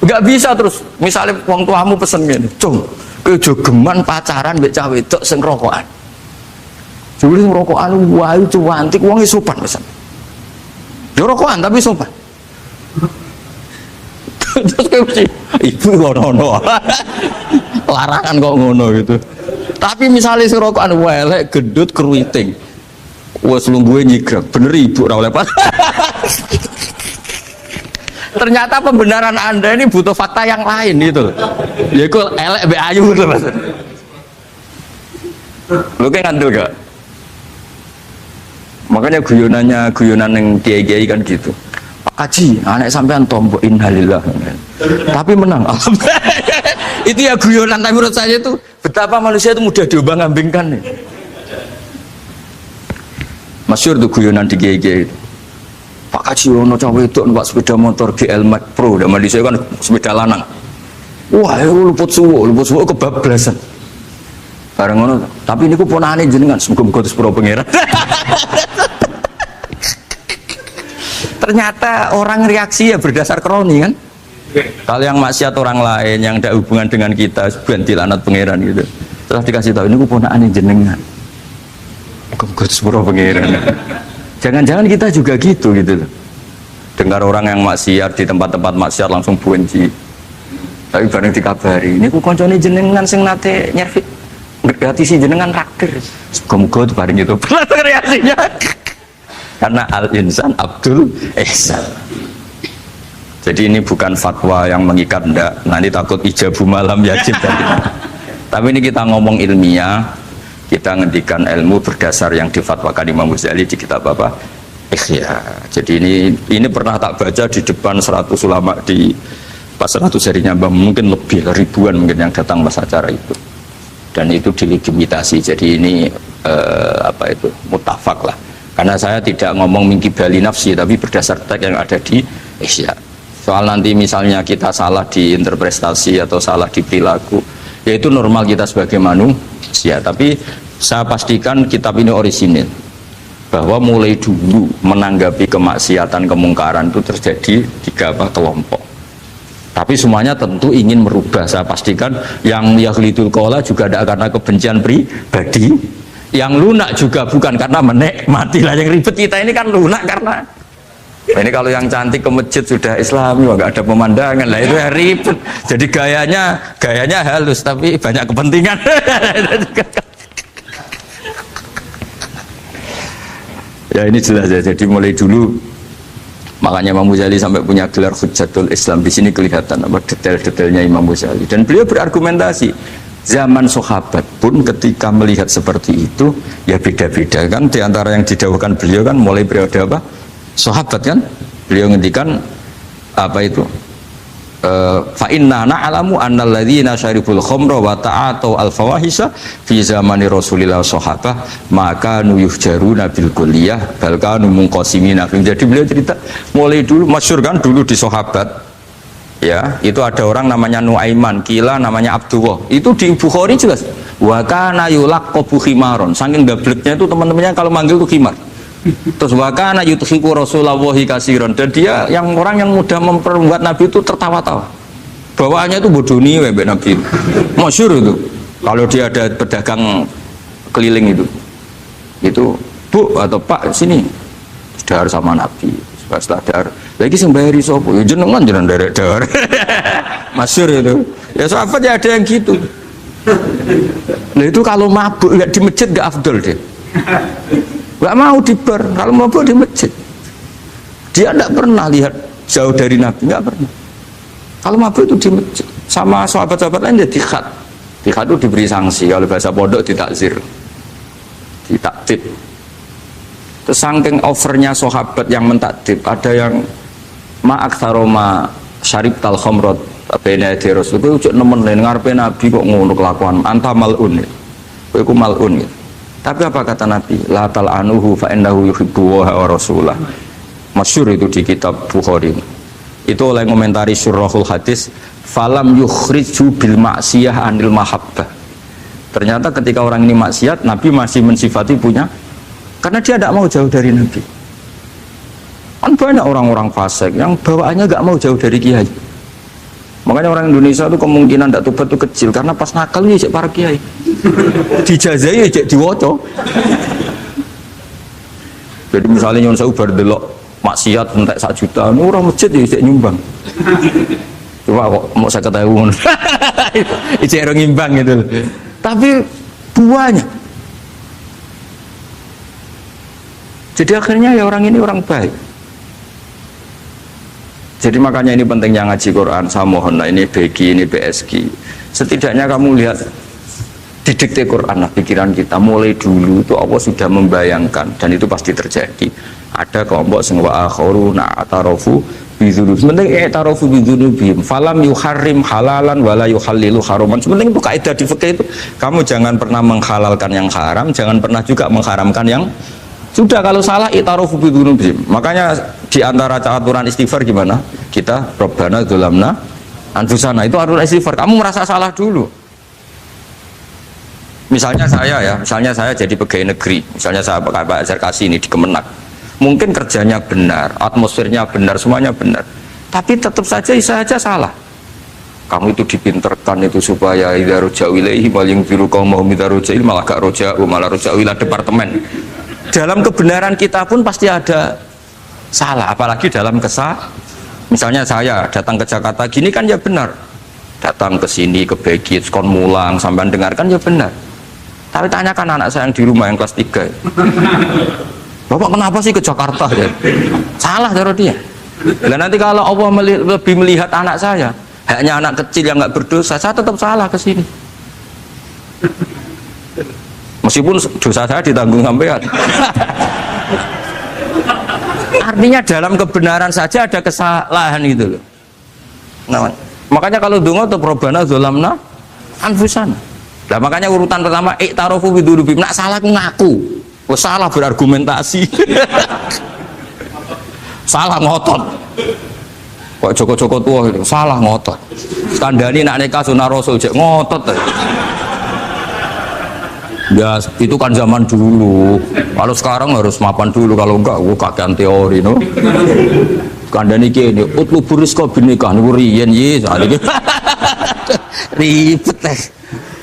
nggak bisa terus. Misalnya wong tuamu pesen gini, cung, kejogeman pacaran mbek cah wedok sing rokokan. Jadi sing rokokan wayu cuantik, wong sopan pesan. Dia rokokan tapi sopan. Terus kayak ibu ngono. larangan kok ngono gitu. Tapi misalnya serokokan welek gedut keruiting wes lungguhe nyigrek bener ibu ora oleh pas. Ternyata pembenaran Anda ini butuh fakta yang lain gitu loh. Yaiku elek be ayu gitu Mas. Lu kayak ngandel gak? Makanya guyonan yang kiai-kiai kan gitu. Pak Kaji, anak sampean tombok innalillah. Tapi menang. Itu ya guyonan, tapi menurut saya itu betapa manusia itu mudah diombang-ambingkan nih. Masyhur tuh guyonan di kiai-kiai. Pak Kaji ono cawe itu numpak sepeda motor GL Max Pro, dan di saya kan sepeda lanang. Wah, luput suwo kebablasan. Bareng ngono, tapi niku ponakane jenengan muga-muga terus pro pangeran. Ternyata orang reaksi ya berdasar kroni kan. Kalau yang maksiat orang lain yang tidak hubungan dengan kita, ganti lanat pangeran gitu. Setelah dikasih tahu ini ponakane jenengan. Muga-muga terus pro pangeran. Jangan-jangan kita juga gitu loh. Dengar orang yang maksiat di tempat-tempat maksiat langsung benci. Tapi bareng dikabari, niku koncone jenengan sing nate nyervis gratisin jenengan raktir. Muga-muga itu bareng itu reaksinya. Karena al-insan Abdul Ihsan. Jadi ini bukan fatwa yang mengikat, ndak. Nanti takut ijabu malam yajib tadi. Tapi ini kita ngomong ilmiah, kita ngendikan ilmu berdasar yang difatwakan Imam Ghazali di kitab apa? Ikhya. Jadi ini pernah tak baca di depan 100 ulama di pas 100 harinya mungkin lebih ribuan mungkin yang datang pas acara itu. Dan itu dilegitimasi. Jadi ini mutafak lah. Karena saya tidak ngomong mingkibali nafsi, tapi berdasar teks yang ada di Ihya. Soal nanti misalnya kita salah di interpretasi atau salah di perilaku, yaitu normal kita sebagai manusia. Tapi saya pastikan kitab ini orisinil, bahwa mulai dulu menanggapi kemaksiatan kemungkaran itu terjadi 3 kelompok. Tapi semuanya tentu ingin merubah. Saya pastikan yang yahlidul qola juga ada karena kebencian pribadi, yang lunak juga bukan karena menikmati lah. Yang ribet kita ini kan lunak karena ini kalau yang cantik ke masjid sudah Islami, nggak ada pemandangan lah, itu ya ribet. Jadi gayanya halus tapi banyak kepentingan. Ya ini jelas ya. Jadi mulai dulu makanya Imam Ghazali sampai punya gelar Hujjatul Islam. Di sini kelihatan apa detail-detailnya Imam Ghazali. Dan beliau berargumentasi. Zaman sahabat pun ketika melihat seperti itu ya beda-beda kan. Di antara yang didawuhkan beliau kan mulai periode apa? Sahabat kan. Beliau ngendikan apa itu? Fa inna na'lamu annal ladzina syaribul khamra wa ta'atu al fawahisha fi zamani Rasulillah sahabah maka nuyuhjaruna bil kulliyah bal kanu munqasimina. Jadi beliau cerita mulai dulu masyhur kan dulu di sahabat ya, itu ada orang namanya Nuaiman, kila namanya Abdullah. Itu di Bukhari jelas. Wa kana yulaqqabu khimaron. Saking gableknya itu teman-temannya kalau manggil itu khimar. Terus wakana yuthiku Rasulullahi kasiron, dan dia yang orang yang mudah memperbuat Nabi itu tertawa-tawa. Bawaannya itu bodoni webek Nabi. Masyhur itu. Kalau dia ada pedagang keliling itu Bu atau Pak sini dahar sama Nabi. Setelah dahar lagi sembayari sopo ya jenengan derek dahar. Masyhur itu. Ya sahabat ya ada yang gitu. Nah itu kalau mabuk nggak di masjid nggak afdol deh. Gak mau di bar, kalau mau di masjid. Dia tidak pernah lihat jauh dari Nabi, nggak pernah. Kalau mabuk itu di masjid. Sama sahabat-sahabat lain dia dikhat. Dikhat itu diberi sanksi, kalau bahasa pondok ditakzir, ditaktib. Terus saking overnya sahabat yang mentakdib, ada yang ma'aktharoma syarib tal khomrot bena di Rasul, itu ujuk nemen lain ngarepe Nabi kok ngono kelakuan, anta mal'un ya. Itu mal'un ya. Tapi apa kata Nabi? La tal'anuhu fa innahu yuhibbu wa rasulah. Masyhur itu di kitab Bukhari. Itu oleh komentari Syurahul Hadis, falam yukhriju bil maksiyah anil mahabbah. Ternyata ketika orang ini maksiat, Nabi masih mensifati punya, karena dia tidak mau jauh dari Nabi. Kan banyak orang-orang fasik yang bawaannya nggak mau jauh dari kiai. Makanya orang Indonesia itu kemungkinan tidak tobat itu kecil karena pas nakal ini cek para kiai. Dijazai cek diwoco. Jadi misalnya nyon saya bar delok maksiat entek 1 juta, ini orang masjid ya cek nyumbang. Coba kok mau 50.000. ijek ngimbang gitu. Tapi buahnya. Jadi akhirnya ya orang ini orang baik. Jadi makanya ini pentingnya ngaji Quran. Saya mohon lah, ini BG, ini BSG. Setidaknya kamu lihat di dikte Quran lah pikiran kita. Mulai dulu itu Allah sudah membayangkan dan itu pasti terjadi. Ada kelompok sing wa akharuna atarafu bidzunub. Sebenarnya i'tarafu bidzunubihim. Falam yuharrim halalan wala yuhallilu haraman. Sebenarnya itu kaidah di fikih itu. Kamu jangan pernah menghalalkan yang haram, jangan pernah juga mengharamkan yang sudah. Kalau salah i'tarafu bidzunubihim. Makanya di antara aturan istighfar gimana? Kita Rabbana dzulamna anfusana, itu aturan istighfar. Kamu merasa salah dulu. Misalnya saya jadi pegawai negeri, misalnya saya Pak Zarkasi ini di Kemenak. Mungkin kerjanya benar, atmosfernya benar, semuanya benar. Tapi tetap saja aja salah. Kamu itu dipinterkan itu supaya idza roja'u ilaihi maling biru qaumahum idza roja'il malah gak roja'u malah roja'u ila departemen. Dalam kebenaran kita pun pasti ada salah, apalagi dalam misalnya saya datang ke Jakarta gini kan ya benar, datang ke sini ke Begit kon mulang sampai dengarkan ya benar. Tapi tanyakan anak saya yang di rumah yang kelas 3, Bapak kenapa sih ke Jakarta ya? Salah cara dia. Dan nanti kalau Allah lebih melihat anak saya, hanya anak kecil yang nggak berdosa, saya tetap salah ke sini. Meskipun dosa saya ditanggung sampean. Artinya dalam kebenaran saja ada kesalahan itu loh. Nah, makanya kalau donga tuh Rabbana dzulamna anfusana. Nah, makanya urutan pertama i'tarafu bidzunubihim. Nak salah aku ngaku. Oh, salah berargumentasi. Salah ngotot. Kok Joko-Joko tua itu salah ngotot. Kandhani nak nikah sunah Rasul jek ngotot. Ya itu kan zaman dulu. Kalau sekarang harus mapan dulu, kalau enggak kakean teori no. Kandhani kene utlubur rizqa binikah niku riyen ye sakniki. Ribet teh.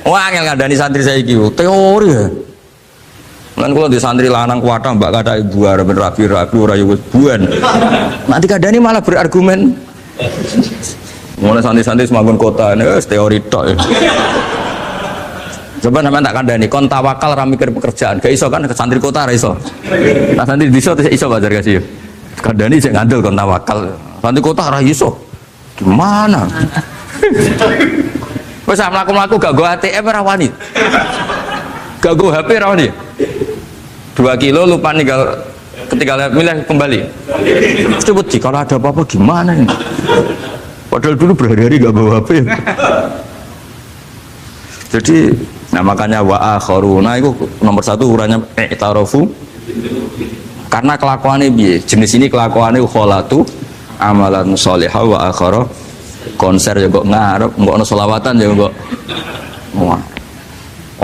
Wah angel kandhani santri saiki teori ya. Lan kula di santri lanang kuwatah mbak kata ibu arep rapi-rapi ora yo buan. Nanti kandhani malah berargumen. Mulai santri-santri semangun kota wis teori tok ya. Coba namanya tak kandani, kon tawakal ra mikir pekerjaan, gak iso kan ke santri kota ra iso. Nah santri desa iso bazar kasih. Kandani sing ngandel kon tawakal. Santri kota ra iso. Gimana? Wes mlaku-mlaku gak go ATM ra wani. Gak go HP ra wani. 2 kilo lupa ninggal ketika milih kembali. Coba kalau ada apa-apa gimana ini? Padahal dulu berhari-hari gak bawa HP. Jadi nah makanya wa akharuna itu nomor 1 ukurannya i'tarafu karena kelakuannya piye jenis ini kelakuannya kholatu amalan sholihah wa akhara konser ya kok ngarep mbok ono selawatan ya kok wah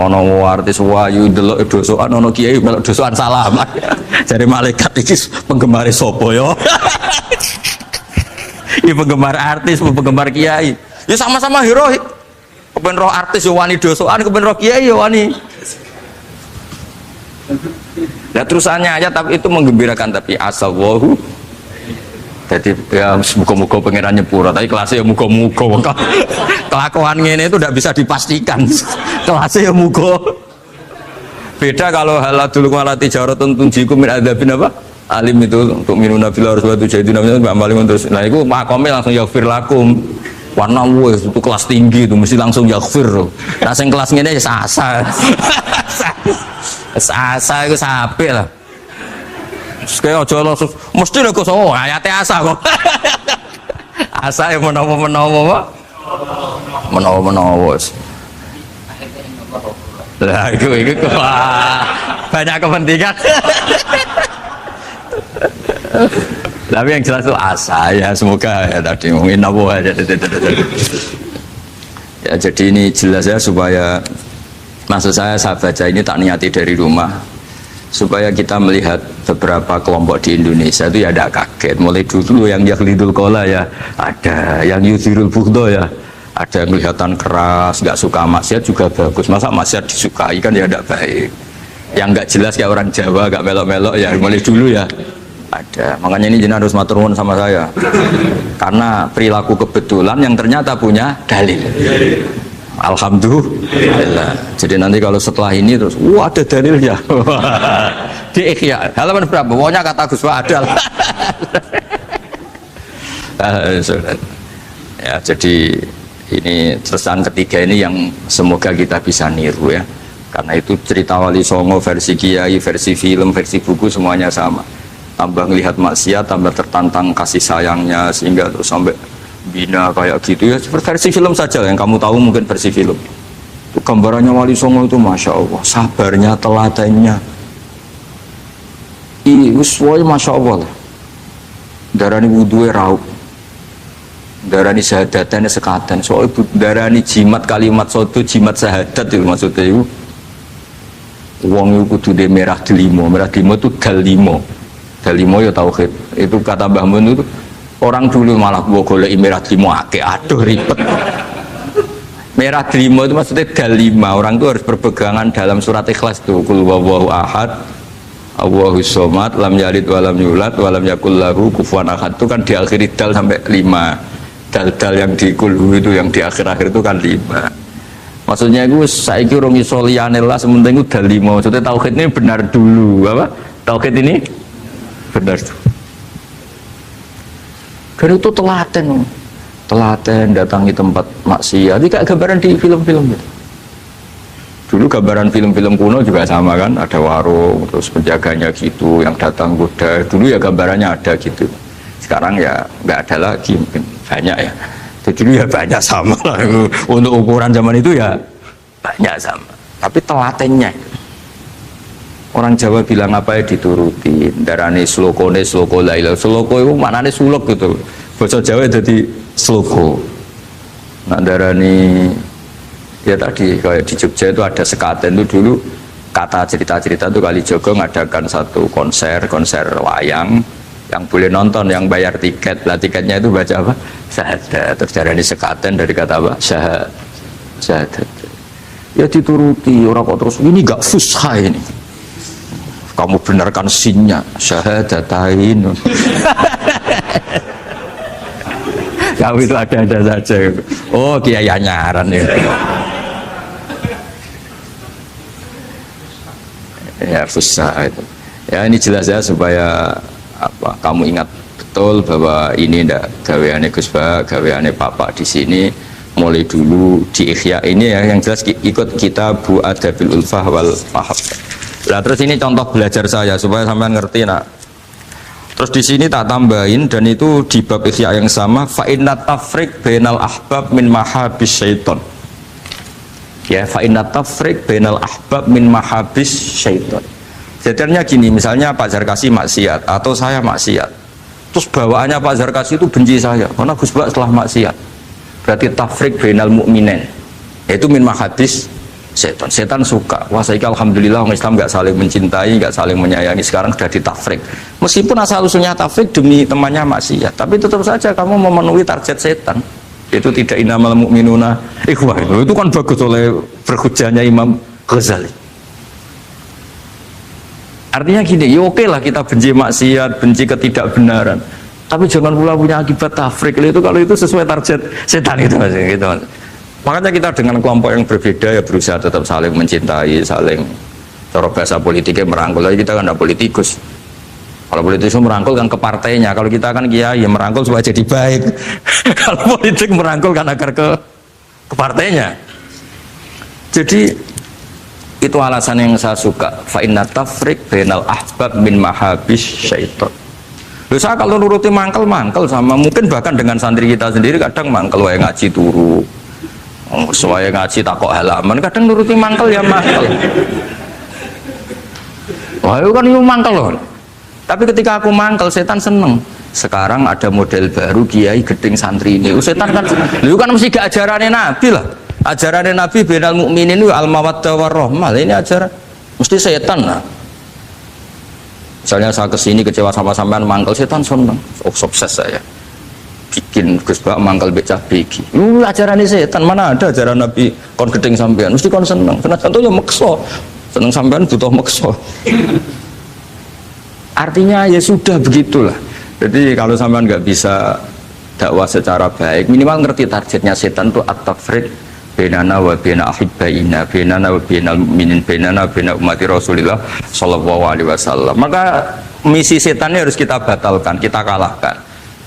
ono artis wayu delok dosokan ono kiai melok dosokan salaman jare malaikat iki penggemar sapa ya iki penggemar artis penggemar kiai ya sama-sama hero. Kepen roh artis yo wani dosokan, kepen roh kiai yo wani. Nah terusannya aja tapi itu menggembirakan tapi asallahu. Jadi ya muga-muga pangeran nyepuro, tapi kelasnya ya muga-muga. Kelakuan ngene itu tidak bisa dipastikan. Kelasnya ya muga. Beda kalau haladul walati jaratun tunjiku min adzabin apa? Alim itu untuk minuna fil harus batu jadi namanya amalin terus. Nah itu makome langsung yaghfir lakum. Warna wes itu kelas tinggi itu mesti langsung yaghfir. Nah sing kelas ngene ya asa. Asa itu sapi lah. Sekaya aja langsung mesti nek kok ayate asa kok. Asa yang menawa-menawa. Menawa-menawa. Lah itu banyak kepentingan. Tapi yang jelas itu asa ya semoga ya tadi mungkin apa ya jadi ini jelas ya supaya maksud saya baca ini tak niati dari rumah supaya kita melihat beberapa kelompok di Indonesia itu ya tidak kaget mulai dulu yang yakhlidul qola ya ada yang yuzirul bughdo ya ada yang kelihatan keras nggak suka maksiat juga bagus masa maksiat disukai kan ya tidak baik yang nggak jelas kayak orang Jawa nggak melok-melok ya mulai dulu ya ada makanya ini jenengan harus matur nuwun sama saya karena perilaku kebetulan yang ternyata punya dalil Alhamdulillah. Jadi nanti kalau setelah ini terus, wah ada dalilnya. Di Ikhya halaman berapa? Pokoknya kata Gus Wa ada. Ya, jadi ini terusan ketiga ini yang semoga kita bisa niru ya. Karena itu cerita Wali Songo versi kiai, versi film, versi buku semuanya sama. Tambah melihat maksiat, tambah tertantang kasih sayangnya sehingga terus sampai bina kayak gitu ya. Seperti versi film saja yang kamu tahu mungkin versi film. Itu gambarannya Wali Songo itu masya Allah, sabarnya, teladannya. Ini semuanya masya Allah lah. Darani wudhunya raup, darani syahadatnya sekatan. Soal darani jimat kalimat sotu jimat syahadat itu maksudnya itu. Uang itu kudu de merah delimo itu dalimo. Dalimo ya tauhid. Itu kata Mbah Mun itu orang dulu malah gua golek merah delimo akeh, aduh ribet. Merah delimo itu maksudnya dalima. Orang itu harus berpegangan dalam surat Ikhlas tuh. Qul huwallahu ahad, Allahus somad, lam yalid walam yulad, walam yakul lahu kufuwan ahad. Itu kan diakhiri dal sampai 5. Dal-dal yang di kulhu itu yang di akhir-akhir itu kan 5. Maksudnya itu saiki urung iso liyane lah sementing itu dalima. Maksudnya tauhid ini benar dulu, apa? Tauhid ini benar dulu. Dan itu telaten datangi tempat maksiat. Ini kayak gambaran di film-film gitu. Dulu gambaran film-film kuno juga sama kan, ada warung, terus penjaganya gitu, yang datang goda. Dulu ya gambarannya ada gitu. Sekarang ya nggak ada lagi, mungkin banyak ya. Dulu ya banyak sama lah. Untuk ukuran zaman itu ya banyak sama. Tapi telatennya, orang Jawa bilang apa ya dituruti. Darane sloko laila. Sloko itu maknanya suluk gitu. Bahasa Jawa jadi sloko. Nah darani ya tadi kayak di Jogja itu ada sekaten itu dulu kata cerita-cerita itu Kalijogo ngadakan satu konser wayang yang boleh nonton, yang bayar tiket. Lah tiketnya itu baca apa? Syahadat. Terus darani sekaten dari kata apa? Syahadat. Ya dituruti orang kok terus ini gak fusha ini. Kamu benarkan sinnya syahadatain. Kamu itu ada saja. Oh kiai nyaran ya. Ya fusha itu. Ya ini jelas ya supaya apa kamu ingat betul bahwa ini ndak gaweane Gus Ba, gaweane Papa di sini mulai dulu di Ikhya ini ya yang jelas ikut Kitabu Adabil Ulfah wal Mahab. Nah terus ini contoh belajar saya supaya sampean ngerti nak. Terus di sini tak tambahin dan itu di bab Ikhya yang sama fa inna tafriq bainal ahbab min mahabis syaiton. Ya fa inna tafriq bainal ahbab min mahabis syaiton. Jadinya gini, misalnya Pak Zarkasi maksiat atau saya maksiat, terus bawaannya Pak Zarkasi itu benci saya karena Gus Bak setelah maksiat, berarti tafrik bainal mukminin, yaitu min mahabis setan. Setan suka, wah saya alhamdulillah orang Islam nggak saling mencintai, nggak saling menyayangi, sekarang sudah ditafrik. Meskipun asal usulnya tafrik demi temannya maksiat, tapi tetap saja kamu memenuhi target setan, itu tidak innamal mu'minuna ikhwah. Itu kan bagus oleh berhujahnya Imam Ghazali. Artinya gini, ya oke lah kita benci maksiat, benci ketidakbenaran, tapi jangan pula punya akibat tafrik. Itu kalau itu sesuai target setan gitu mas, gitu mas. Makanya kita dengan kelompok yang berbeda ya berusaha tetap saling mencintai, saling cara bahasa politiknya merangkul. Tapi kita kan tidak politikus. Kalau politikus merangkul kan ke partainya, kalau kita kan kiai ya merangkul supaya jadi baik. Kalau politik merangkul kan agar ke partainya. Jadi itu alasan yang saya suka fa inna tafriq bainal ahbab min mahabis syaiton. Loh saya kalau nuruti mangkel sama mungkin bahkan dengan santri kita sendiri kadang mangkel wae ngaji turu. Soalnya ngaji takok halaman kadang nuruti mangkel ya mangkel. Wah itu kan itu mangkel loh. Tapi ketika aku mangkel setan seneng. Sekarang ada model baru kiai gedeng santri ini. Setan kan lu kan mesti gak ajarannya Nabi lah. Ajaran Nabi bainal mukminin itu al-mawaddah warahmah. Ini ajaran mesti setan lah. Misalnya saya kesini kecewa sama sampean mangkel setan seneng. Oh sukses saya. Bikin Gus Bak mangkel becah begi. Ajaran setan mana ada ajaran Nabi kon gedeng sampean mesti kon seneng. Karena contohnya mekso. Seneng sampean butuh mekso. Artinya ya sudah begitulah. Jadi kalau sampean nggak bisa dakwah secara baik, minimal ngerti targetnya setan itu at-tafriq bainana wa baina ahibbaina bainana wa bainal mu'minin bainana wa baina ummati Rasulillah sallallahu alaihi wasallam. Maka misi setan ini harus kita batalkan, kita kalahkan.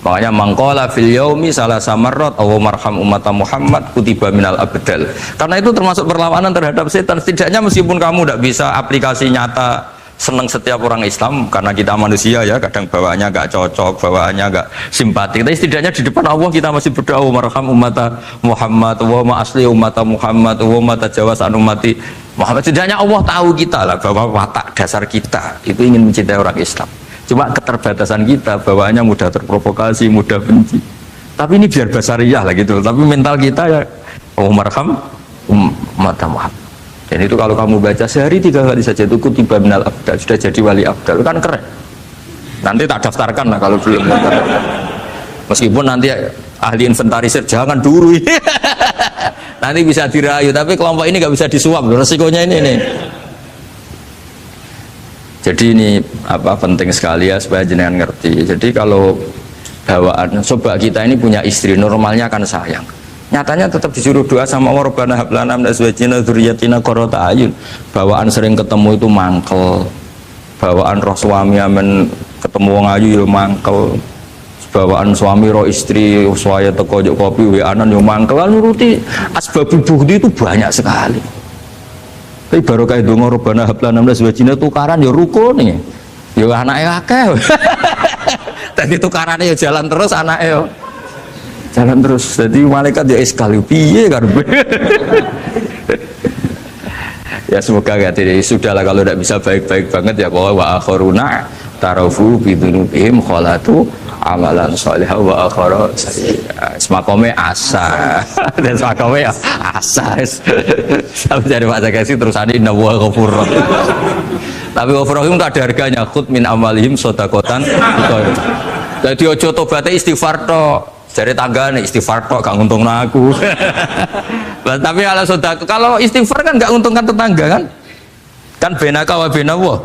Makanya mangkola fil yaumi salasa marrat aw marham umat Muhammad kutiba minal abdal. Karena itu termasuk perlawanan terhadap setan. Setidaknya meskipun kamu tidak bisa aplikasi nyata senang setiap orang Islam, karena kita manusia ya, kadang bawaannya gak cocok, bawaannya gak simpati, tapi setidaknya di depan Allah kita masih berdoa marham umat Muhammad wa ma asli umat Muhammad wa ma tajawaz an ummati Muhammad. Setidaknya Allah tahu kita lah bahwa watak dasar kita itu ingin mencintai orang Islam. Cuma keterbatasan kita, bawaannya mudah terprovokasi, mudah benci. Tapi ini biar basariyah lah gitu. Tapi mental kita ya marham umat Muhammad. Dan itu kalau kamu baca sehari 3 kali saja itu kutiba minal abdal, sudah jadi wali abdal, kan keren. Nanti tak daftarkan lah kalau belum. Meskipun nanti ahli inventarisir jangan dulu. Nanti bisa dirayu, tapi kelompok ini nggak bisa disuap, resikonya ini nih. Jadi ini apa penting sekali ya supaya jenengan ngerti. Jadi kalau bawaan coba kita ini punya istri, normalnya kan sayang. Nyatanya tetap disuruh doa sama Allah, Rabbana hab lana min azwajina dzurriyyatina qurrata a'yun. Bawaan sering ketemu itu mangkel. Bawaan roh suami amen ketemu wong ayu ya mangkel. Bawaan suami roh istri saya teko jok kopi wa-anan ya mangkel. Nuruti asbabul bughdi itu banyak sekali. Tapi baru kayak donga Rabbana hab lana min azwajina tukaran ya rukun nih. Ya anake akeh. Tadi tukarannya ya jalan terus anake ya jalan terus, jadi malaikat ya sekali piye kan. Ya semoga ya tidak sudahlah kalau tidak bisa baik-baik banget ya, bahwa wa akharuna tarafu bidunubihim kholatu amalan sholihah wa akhara semakome asa dan semakome asa sampai dari Pak Zakasi terusannya inna wa ghafur rahim. Tapi ghafur rahim itu ada harganya, khud min amalihim sodakotan. Jadi ojo tobatnya istighfar toh. Dari tangga nih istighfar kok gak nguntungin aku. Tapi kalau sudah kalau istighfar kan gak nguntungkan tetangga kan? Kan benaka wa benawa.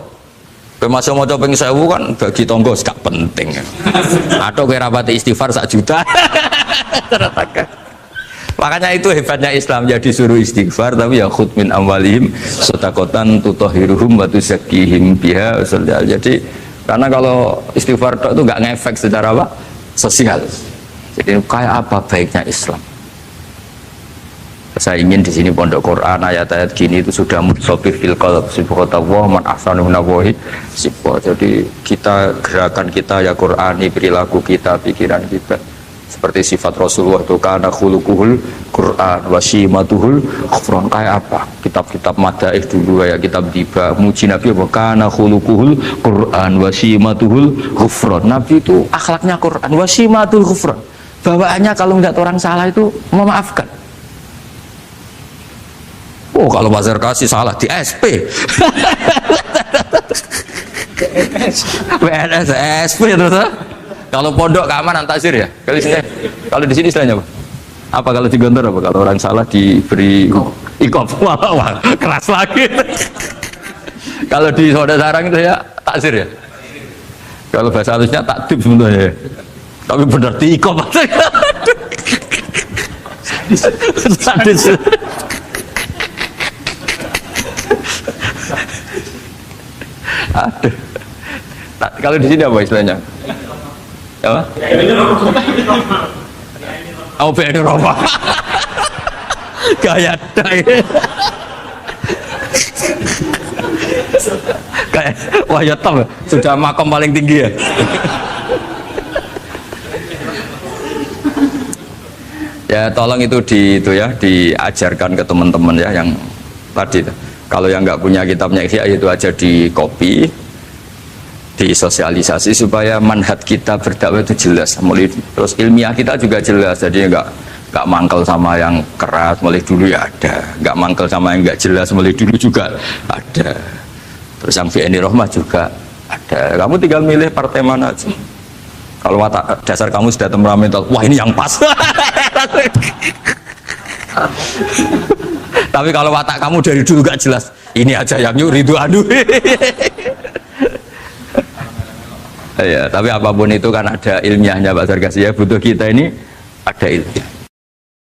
Masuk mau coba 1000 kan bagi tonggo gak penting. Atau kira rapati istighfar 1 juta. Makanya itu hebatnya Islam, jadi suruh istighfar tapi ya khud min amwalihim sedekatan tutahhiruhum wa tuzakkihim biha. Jadi karena kalau istighfar itu gak ngefek secara apa? Sosial. Jadi kayak apa baiknya Islam? Saya ingin di sini pondok Quran ayat-ayat gini itu sudah mutsabih fil qalb subhanallah man ahsanu minallahi sifat. Jadi kita gerakan kita ya Qurani, perilaku kita, pikiran kita seperti sifat Rasulullah itu kana khuluquhul Quran wa shimatuhul ghufran. Kayak apa? Kitab-kitab madaih dulu ya, kitab tiba muji Nabi wa kana khuluquhul Quran wa shimatuhul ghufran. Nabi itu akhlaknya Quran wa shimatul ghufran. Bawaannya kalau nggak orang salah itu memaafkan. Oh kalau Bazar kasih salah di SP. PNS SP terus. Kalau pondok keamanan takzir ya. Kalau di sini istilahnya apa? Apa kalau di Gontor apa? Kalau orang salah diberi ikop. Wah, keras lagi. Kalau di Saudara Sarang itu ya takzir ya. Kalau bahasa halusnya takdib sebenarnya. Tapi benar diikop. Sadis. Aduh. Kalau di sini apa istilahnya? Apa? Oh, BNI Roma. Kayak kayak wah ya top sudah makom paling tinggi ya. Ya tolong itu diajarkan ke teman-teman ya yang tadi. Kalau yang nggak punya kitabnya Ihya itu aja di copy, disosialisasi supaya manhaj kita berdakwah itu jelas. Mulai terus ilmiah kita juga jelas, jadi nggak mangkel sama yang keras mulai dulu ya ada, nggak mangkel sama yang nggak jelas mulai dulu juga ada. Terus yang VNI Rohmah juga ada. Kamu tinggal milih partai mana aja. Kalau watak dasar kamu sudah temperamental, wah ini yang pas. Tapi kalau watak kamu dari dulu gak jelas, ini aja yang nyuri itu aduh. Ya, tapi apapun itu kan ada ilmiahnya Pak Sarkasi ya, butuh kita ini ada ilmiah.